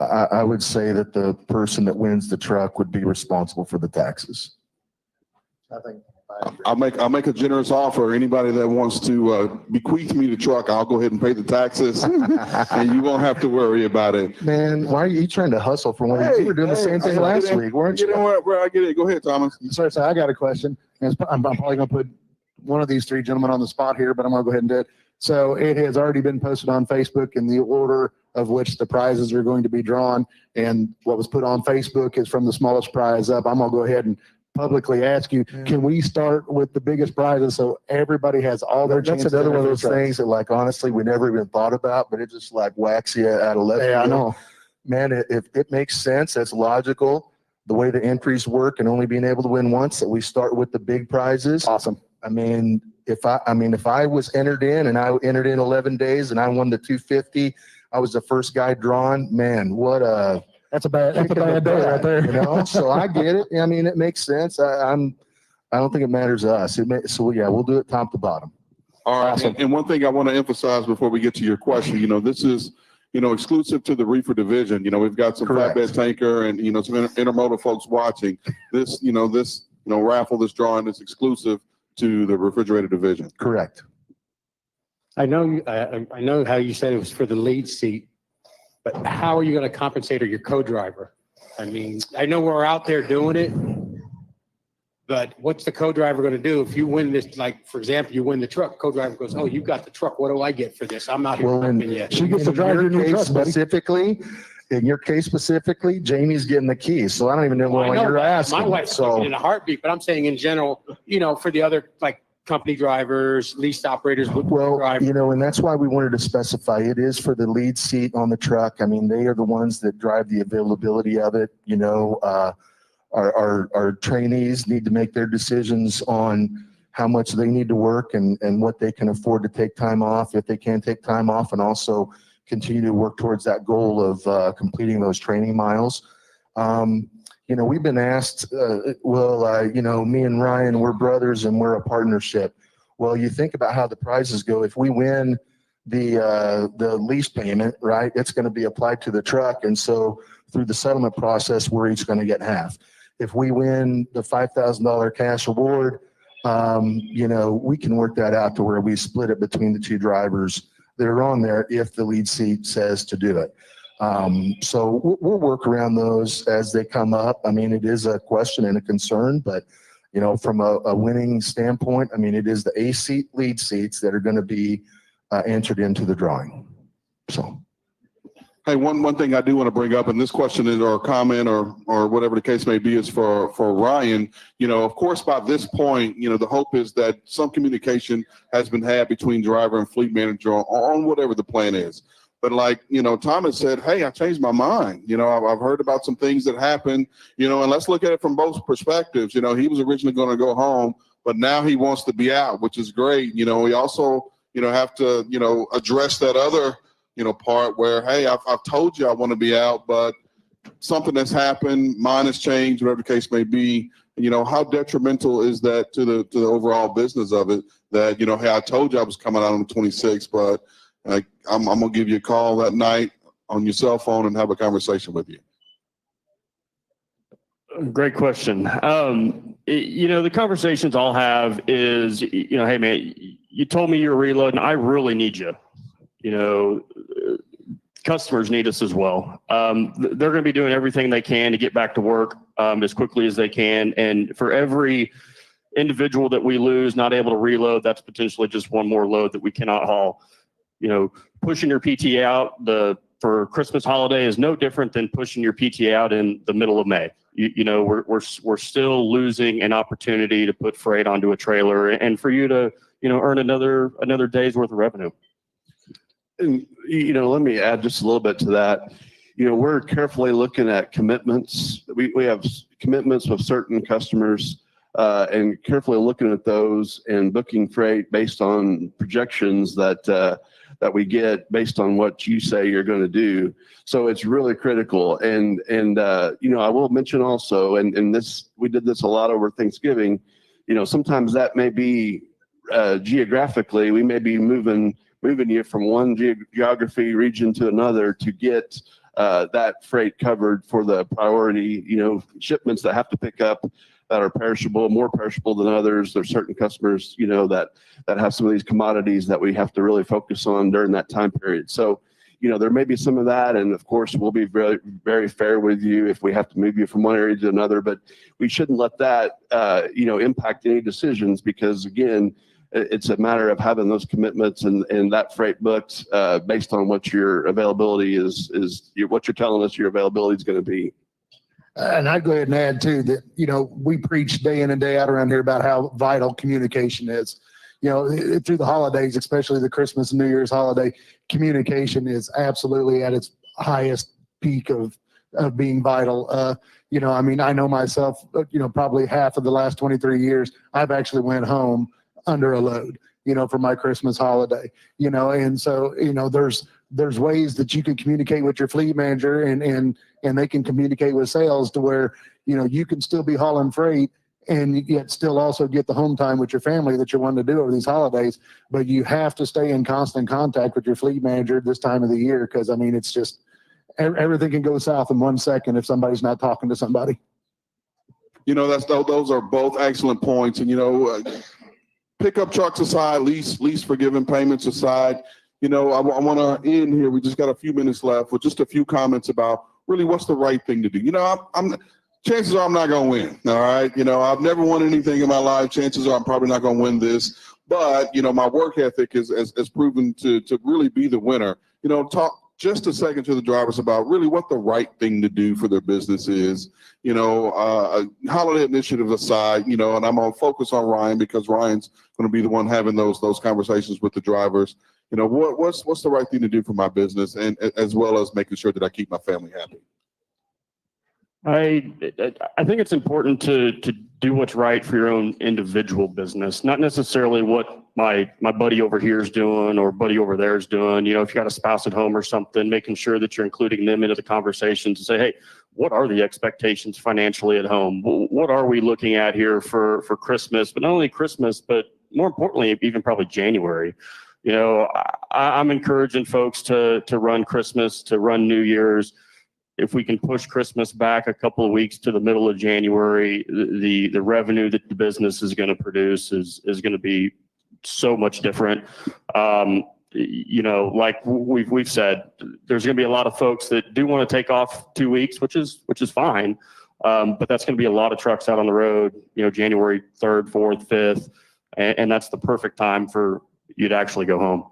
I would say that the person that wins the truck would be responsible for the taxes. I think I'll make a generous offer. Anybody that wants to bequeath me the truck, I'll go ahead and pay the taxes, and you won't have to worry about it. Man, why are you trying to hustle for one? You were doing the same thing last week, weren't you? Where I get it? Go ahead, Thomas. Sorry, I got a question. I'm probably going to put one of these three gentlemen on the spot here, but I'm going to go ahead and do it. So it has already been posted on Facebook in the order of which the prizes are going to be drawn. And what was put on Facebook is from the smallest prize up. I'm going to go ahead and publicly ask you, can we start with the biggest prizes so everybody has all their chances? That's another one of those things that, like, honestly, we never even thought about, but it just like whacks you out of left field. Yeah, I know. Man, if it makes sense, that's logical. The way the entries work and only being able to win once, that we start with the big prizes. Awesome. I mean, if I was entered in and I entered in 11 days and I won the 250, I was the first guy drawn. Man, that's a bad day right there. So I get it. I mean, it makes sense. I don't think it matters to us. So yeah, we'll do it top to bottom. All right. Awesome. And one thing I want to emphasize before we get to your question, this is, exclusive to the reefer division. We've got some Correct. flatbed tanker and, some intermodal folks watching. This raffle, this drawing is exclusive to the refrigerator division. Correct. I know how you said it was for the lead seat, but how are you going to compensate your co-driver? I mean, I know we're out there doing it, but what's the co-driver going to do if you win this? Like, for example, you win the truck, co-driver goes, "Oh, you got the truck. What do I get for this? I'm not here pumping yet." She gets to drive your new truck, buddy. In your case specifically, Jamie's getting the keys. So I don't even know what you're asking. My wife's taking it in a heartbeat, but I'm saying in general, for the other company drivers, leased operators. Well, and that's why we wanted to specify it is for the lead seat on the truck. I mean, they are the ones that drive the availability of it. Our trainees need to make their decisions on how much they need to work and what they can afford to take time off, if they can take time off, and also continue to work towards that goal of completing those training miles. We've been asked, me and Ryan, we're brothers and we're a partnership. Well, you think about how the prizes go. If we win the lease payment, right, it's going to be applied to the truck. And so through the settlement process, we're each going to get half. If we win the $5,000 cash award, we can work that out to where we split it between the two drivers that are on there if the lead seat says to do it. So we'll work around those as they come up. I mean, it is a question and a concern, but from a winning standpoint, I mean, it is the A seat lead seats that are going to be entered into the drawing. So. Hey, one thing I do want to bring up, and this question is, or comment, or whatever the case may be, is for Ryan. Of course, by this point, the hope is that some communication has been had between driver and fleet manager on whatever the plan is. But like, Thomas said, hey, I changed my mind. I've heard about some things that happened, and let's look at it from both perspectives. He was originally going to go home, but now he wants to be out, which is great. We also, have to, address that other part where, hey, I've told you I want to be out, but something has happened, mine has changed, whatever the case may be. How detrimental is that to the overall business of it? That hey, I told you I was coming out on the 26th, but I'm gonna give you a call that night on your cell phone and have a conversation with you. Great question. The conversations I'll have is, hey man, you told me you're reloading. I really need you. Customers need us as well. They're going to be doing everything they can to get back to work as quickly as they can. And for every individual that we lose not able to reload, that's potentially just one more load that we cannot haul. Pushing your PTA out for Christmas holiday is no different than pushing your PTA out in the middle of May. We're still losing an opportunity to put freight onto a trailer and for you to earn another day's worth of revenue. And, let me add just a little bit to that. We're carefully looking at commitments. We have commitments with certain customers and carefully looking at those and booking freight based on projections that we get based on what you say you're going to do. So it's really critical. And I will mention also, and we did this a lot over Thanksgiving, sometimes that may be geographically, we may be moving you from one geography region to another to get that freight covered for the priority, shipments that have to pick up that are perishable, more perishable than others. There's certain customers, that have some of these commodities that we have to really focus on during that time period. So, there may be some of that. And of course, we'll be very, very fair with you if we have to move you from one area to another, but we shouldn't let that, impact any decisions because again, it's a matter of having those commitments and that freight booked based on what your availability is what you're telling us your availability is going to be. And I'd go ahead and add too that, we preach day in and day out around here about how vital communication is. Through the holidays, especially the Christmas and New Year's holiday, communication is absolutely at its highest peak of being vital. I know myself, probably half of the last 23 years, I've actually went home under a load, for my Christmas holiday, and so, there's ways that you can communicate with your fleet manager and they can communicate with sales to where, you can still be hauling freight and yet still also get the home time with your family that you're wanting to do over these holidays. But you have to stay in constant contact with your fleet manager this time of the year. Cause it's just, everything can go south in 1 second if somebody's not talking to somebody. Those are both excellent points. And, pickup trucks aside, lease forgiven payments aside, I want to end here. We just got a few minutes left with just a few comments about really what's the right thing to do. Chances are I'm not going to win. All right. I've never won anything in my life. Chances are I'm probably not going to win this. But, my work ethic has proven to really be the winner. Talk just a second to the drivers about really what the right thing to do for their business is. Holiday initiative aside, and I'm going to focus on Ryan because Ryan's going to be the one having those conversations with the drivers. What's the right thing to do for my business, and as well as making sure that I keep my family happy. I think it's important to do what's right for your own individual business, not necessarily what my buddy over here is doing or buddy over there is doing. If you got a spouse at home or something, making sure that you're including them into the conversation to say, hey, what are the expectations financially at home? What are we looking at here for Christmas, but not only Christmas, but more importantly, even probably January. I'm encouraging folks to run Christmas, to run New Year's. If we can push Christmas back a couple of weeks to the middle of January, the revenue that the business is going to produce is going to be so much different. Like we've said, there's going to be a lot of folks that do want to take off 2 weeks, which is fine. But that's going to be a lot of trucks out on the road, January 3rd, 4th, 5th. And that's the perfect time for you to actually go home.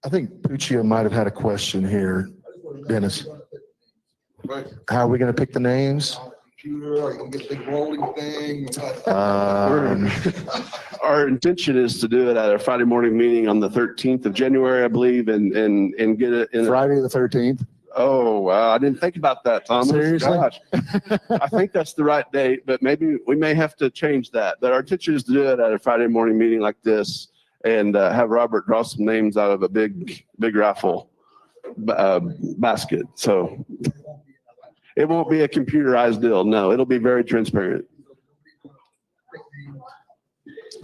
I think Puccio might have had a question here, Dennis. How are we going to pick the names? Our intention is to do it at our Friday morning meeting on the 13th of January, I believe, and get it in. Friday the 13th. Oh, wow. I didn't think about that, Thomas. Seriously? Gosh. I think that's the right date, but maybe we may have to change that. But our intention is to do it at a Friday morning meeting like this and have Robert draw some names out of a big raffle basket. So it won't be a computerized deal. No, it'll be very transparent.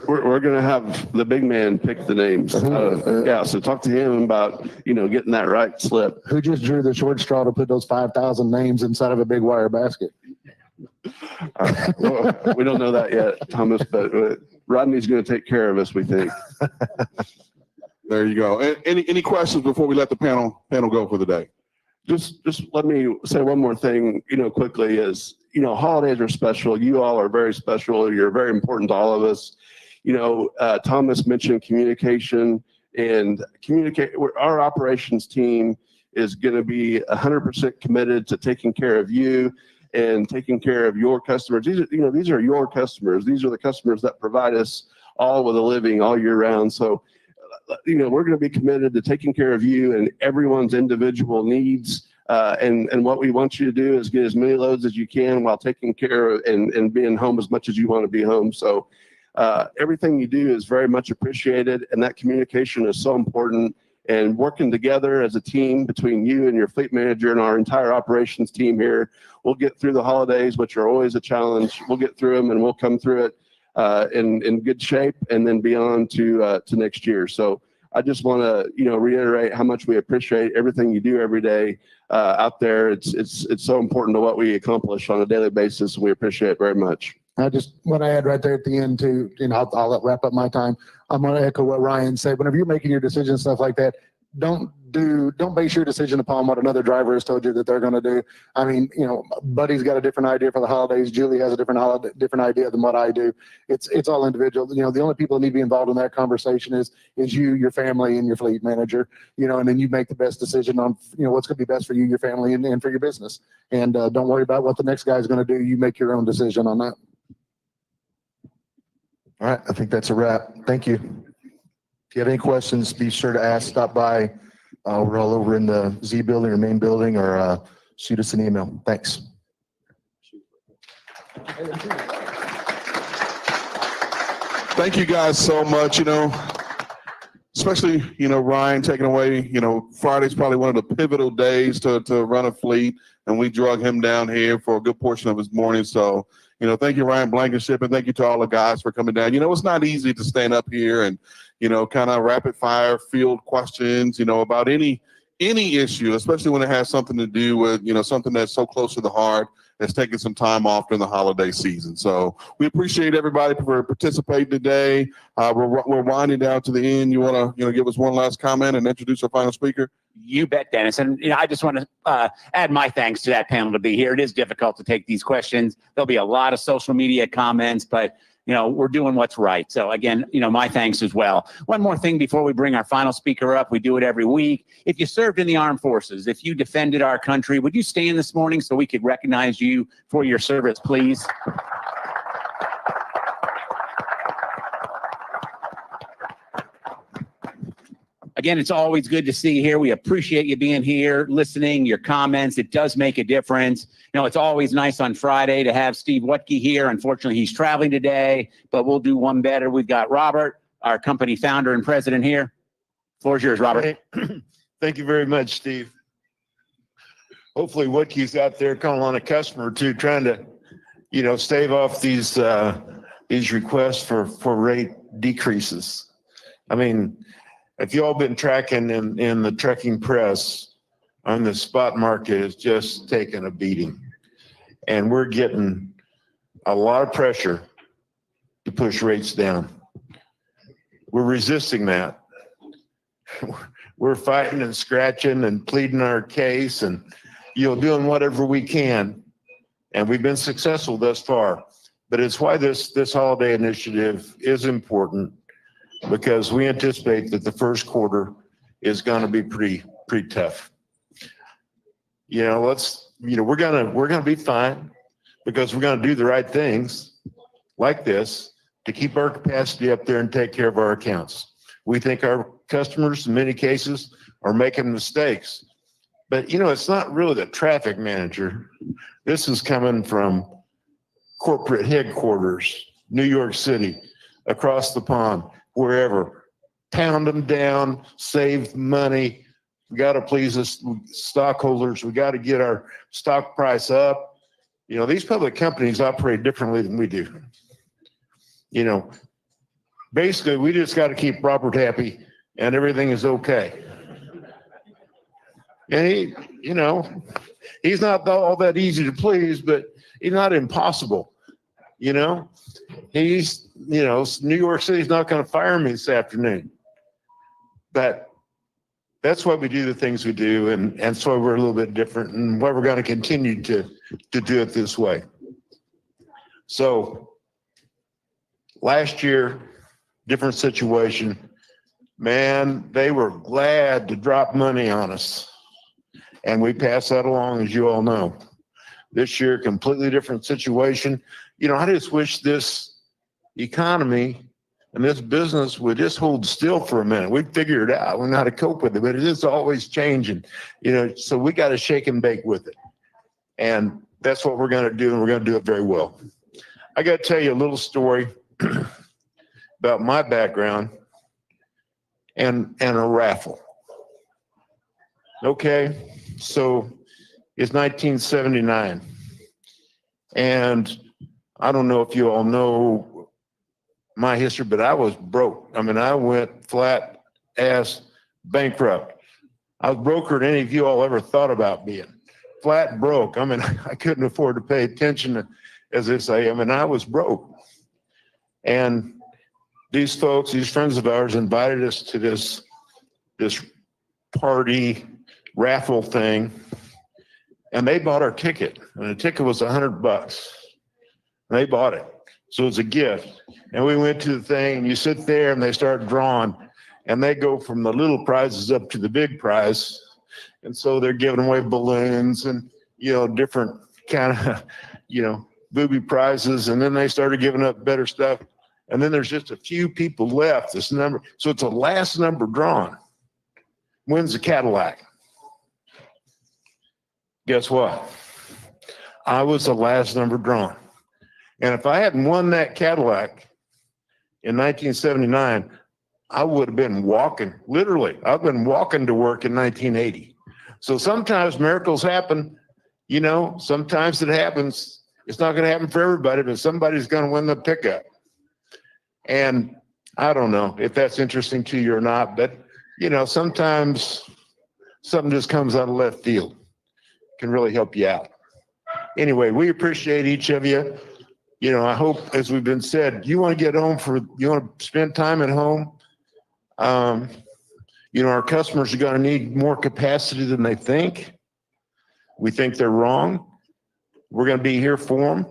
We're going to have the big man pick the names. Yeah, so talk to him about, getting that right slip. Who just drew the short straw to put those 5,000 names inside of a big wire basket? Well, we don't know that yet, Thomas, but Rodney's going to take care of us, we think. There you go. Any questions before we let the panel go for the day? Just let me say one more thing, quickly is, holidays are special. You all are very special. You're very important to all of us. Thomas mentioned communication and our operations team is going to be 100% committed to taking care of you and taking care of your customers. These are your customers. These are the customers that provide us all with a living all year round. So, we're going to be committed to taking care of you and everyone's individual needs. And what we want you to do is get as many loads as you can while taking care of and being home as much as you want to be home. So everything you do is very much appreciated, and that communication is so important. And working together as a team between you and your fleet manager and our entire operations team here, we'll get through the holidays, which are always a challenge. We'll get through them and we'll come through it in good shape and then beyond to next year. So I just want to reiterate how much we appreciate everything you do every day out there. It's so important to what we accomplish on a daily basis. We appreciate it very much. I just want to add right there at the end too, I'll wrap up my time. I'm going to echo what Ryan said. Whenever you're making your decisions, stuff like that, don't base your decision upon what another driver has told you that they're going to do. I mean, Buddy's got a different idea for the holidays. Julie has a different idea than what I do. It's all individual. The only people that need to be involved in that conversation is you, your family, and your fleet manager. And then you make the best decision on what's going to be best for you, your family, and for your business. And don't worry about what the next guy is going to do. You make your own decision on that. All right, I think that's a wrap. Thank you. If you have any questions, be sure to stop by. We're all over in the Z building or main building, or shoot us an email. Thanks. Thank you guys so much. Especially, Ryan taking away, Friday's probably one of the pivotal days to run a fleet, and we drug him down here for a good portion of his morning. So, thank you, Ryan Blankenship, and thank you to all the guys for coming down. It's not easy to stand up here and, kind of rapid fire field questions, about any issue, especially when it has something to do with, something that's so close to the heart, that's taking some time off during the holiday season. So we appreciate everybody for participating today. We're winding down to the end. You want to, give us one last comment and introduce our final speaker? You bet, Dennis. And I just want to add my thanks to that panel to be here. It is difficult to take these questions. There'll be a lot of social media comments, but we're doing what's right. So again, my thanks as well. One more thing before we bring our final speaker up. We do it every week. If you served in the armed forces, if you defended our country, would you stand this morning so we could recognize you for your service, please? Again, it's always good to see you here. We appreciate you being here, listening, your comments. It does make a difference. It's always nice on Friday to have Steve Wutke here. Unfortunately, he's traveling today, but we'll do one better. We've got Robert, our company founder and president here. Floor is yours, Robert. Thank you very much, Steve. Hopefully Wutke's out there calling a customer too, trying to, stave off these requests for rate decreases. I mean, if you all been tracking in the trucking press on the spot market, is just taking a beating. And we're getting a lot of pressure to push rates down. We're resisting that. We're fighting and scratching and pleading our case and, doing whatever we can. And we've been successful thus far. But it's why this holiday initiative is important, because we anticipate that the first quarter is going to be pretty tough. You know, we're going to be fine because we're going to do the right things like this to keep our capacity up there and take care of our accounts. We think our customers in many cases are making mistakes, but you know, it's not really the traffic manager. This is coming from corporate headquarters, New York City, across the pond, wherever. Pound them down, save money. We got to please us stockholders. We got to get our stock price up. You know, these public companies operate differently than we do. You know, basically, we just got to keep Robert happy and everything is okay. And he, you know, he's not all that easy to please, but he's not impossible. You know, he's, you know, New York City's not going to fire me this afternoon. But that's why we do the things we do, and that's why we're a little bit different, and why we're going to continue to do it this way. So last year, different situation. Man, they were glad to drop money on us, and we passed that along, as you all know. This year, completely different situation. You know, I just wish this economy and this business would just hold still for a minute. We'd figure it out. We know how to cope with it, but it is always changing, you know, so we got to shake and bake with it. And that's what we're going to do, and we're going to do it very well. I got to tell you a little story about my background and a raffle. Okay, so it's 1979. And I don't know if you all know my history, but I was broke. I mean, I went flat ass bankrupt. I was broker than any of you all ever thought about being. Flat broke. I mean, I couldn't afford to pay attention to, as they say. I mean, I was broke. And these folks, these friends of ours, invited us to this party raffle thing, and they bought our ticket. And the ticket was $100. And they bought it. So it was a gift. And we went to the thing, and you sit there and they start drawing, and they go from the little prizes up to the big prize. And so they're giving away balloons and, you know, different kind of, you know, booby prizes. And then they started giving up better stuff. And then there's just a few people left, this number. So it's a last number drawn. Wins the Cadillac. Guess what? I was the last number drawn. And if I hadn't won that Cadillac in 1979, I would have been walking, literally. I've been walking to work in 1980. So sometimes miracles happen, you know, sometimes it happens. It's not going to happen for everybody, but somebody's going to win the pickup. And I don't know if that's interesting to you or not, but, you know, sometimes something just comes out of left field. Can really help you out. Anyway, we appreciate each of you. You know, I hope, as we've been said, you want to get home you want to spend time at home. You know, our customers are going to need more capacity than they think. We think they're wrong. We're going to be here for them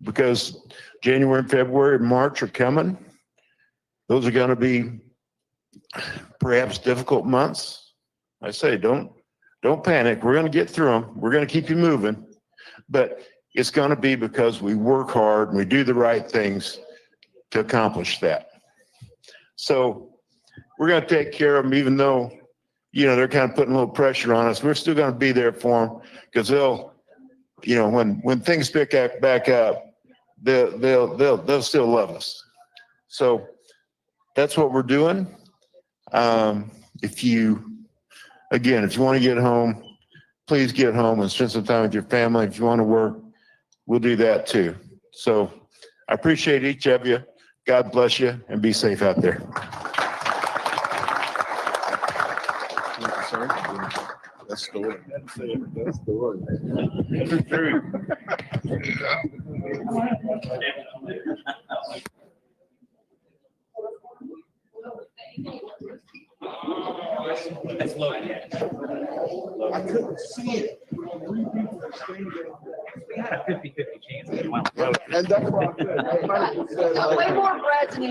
because January and February and March are coming. Those are going to be perhaps difficult months. I say, don't panic. We're going to get through them. We're going to keep you moving, but it's going to be because we work hard and we do the right things to accomplish that. So we're going to take care of them, even though, you know, they're kind of putting a little pressure on us. We're still going to be there for them because they'll, you know, when things pick back up, they'll still love us. So that's what we're doing. If you want to get home, please get home and spend some time with your family. If you want to work, we'll do that too. So I appreciate each of you. God bless you and be safe out there. That's the word. That's the word. That's loaded. I couldn't see it. We had a 50-50 chance. And that's why I said, Way more bread than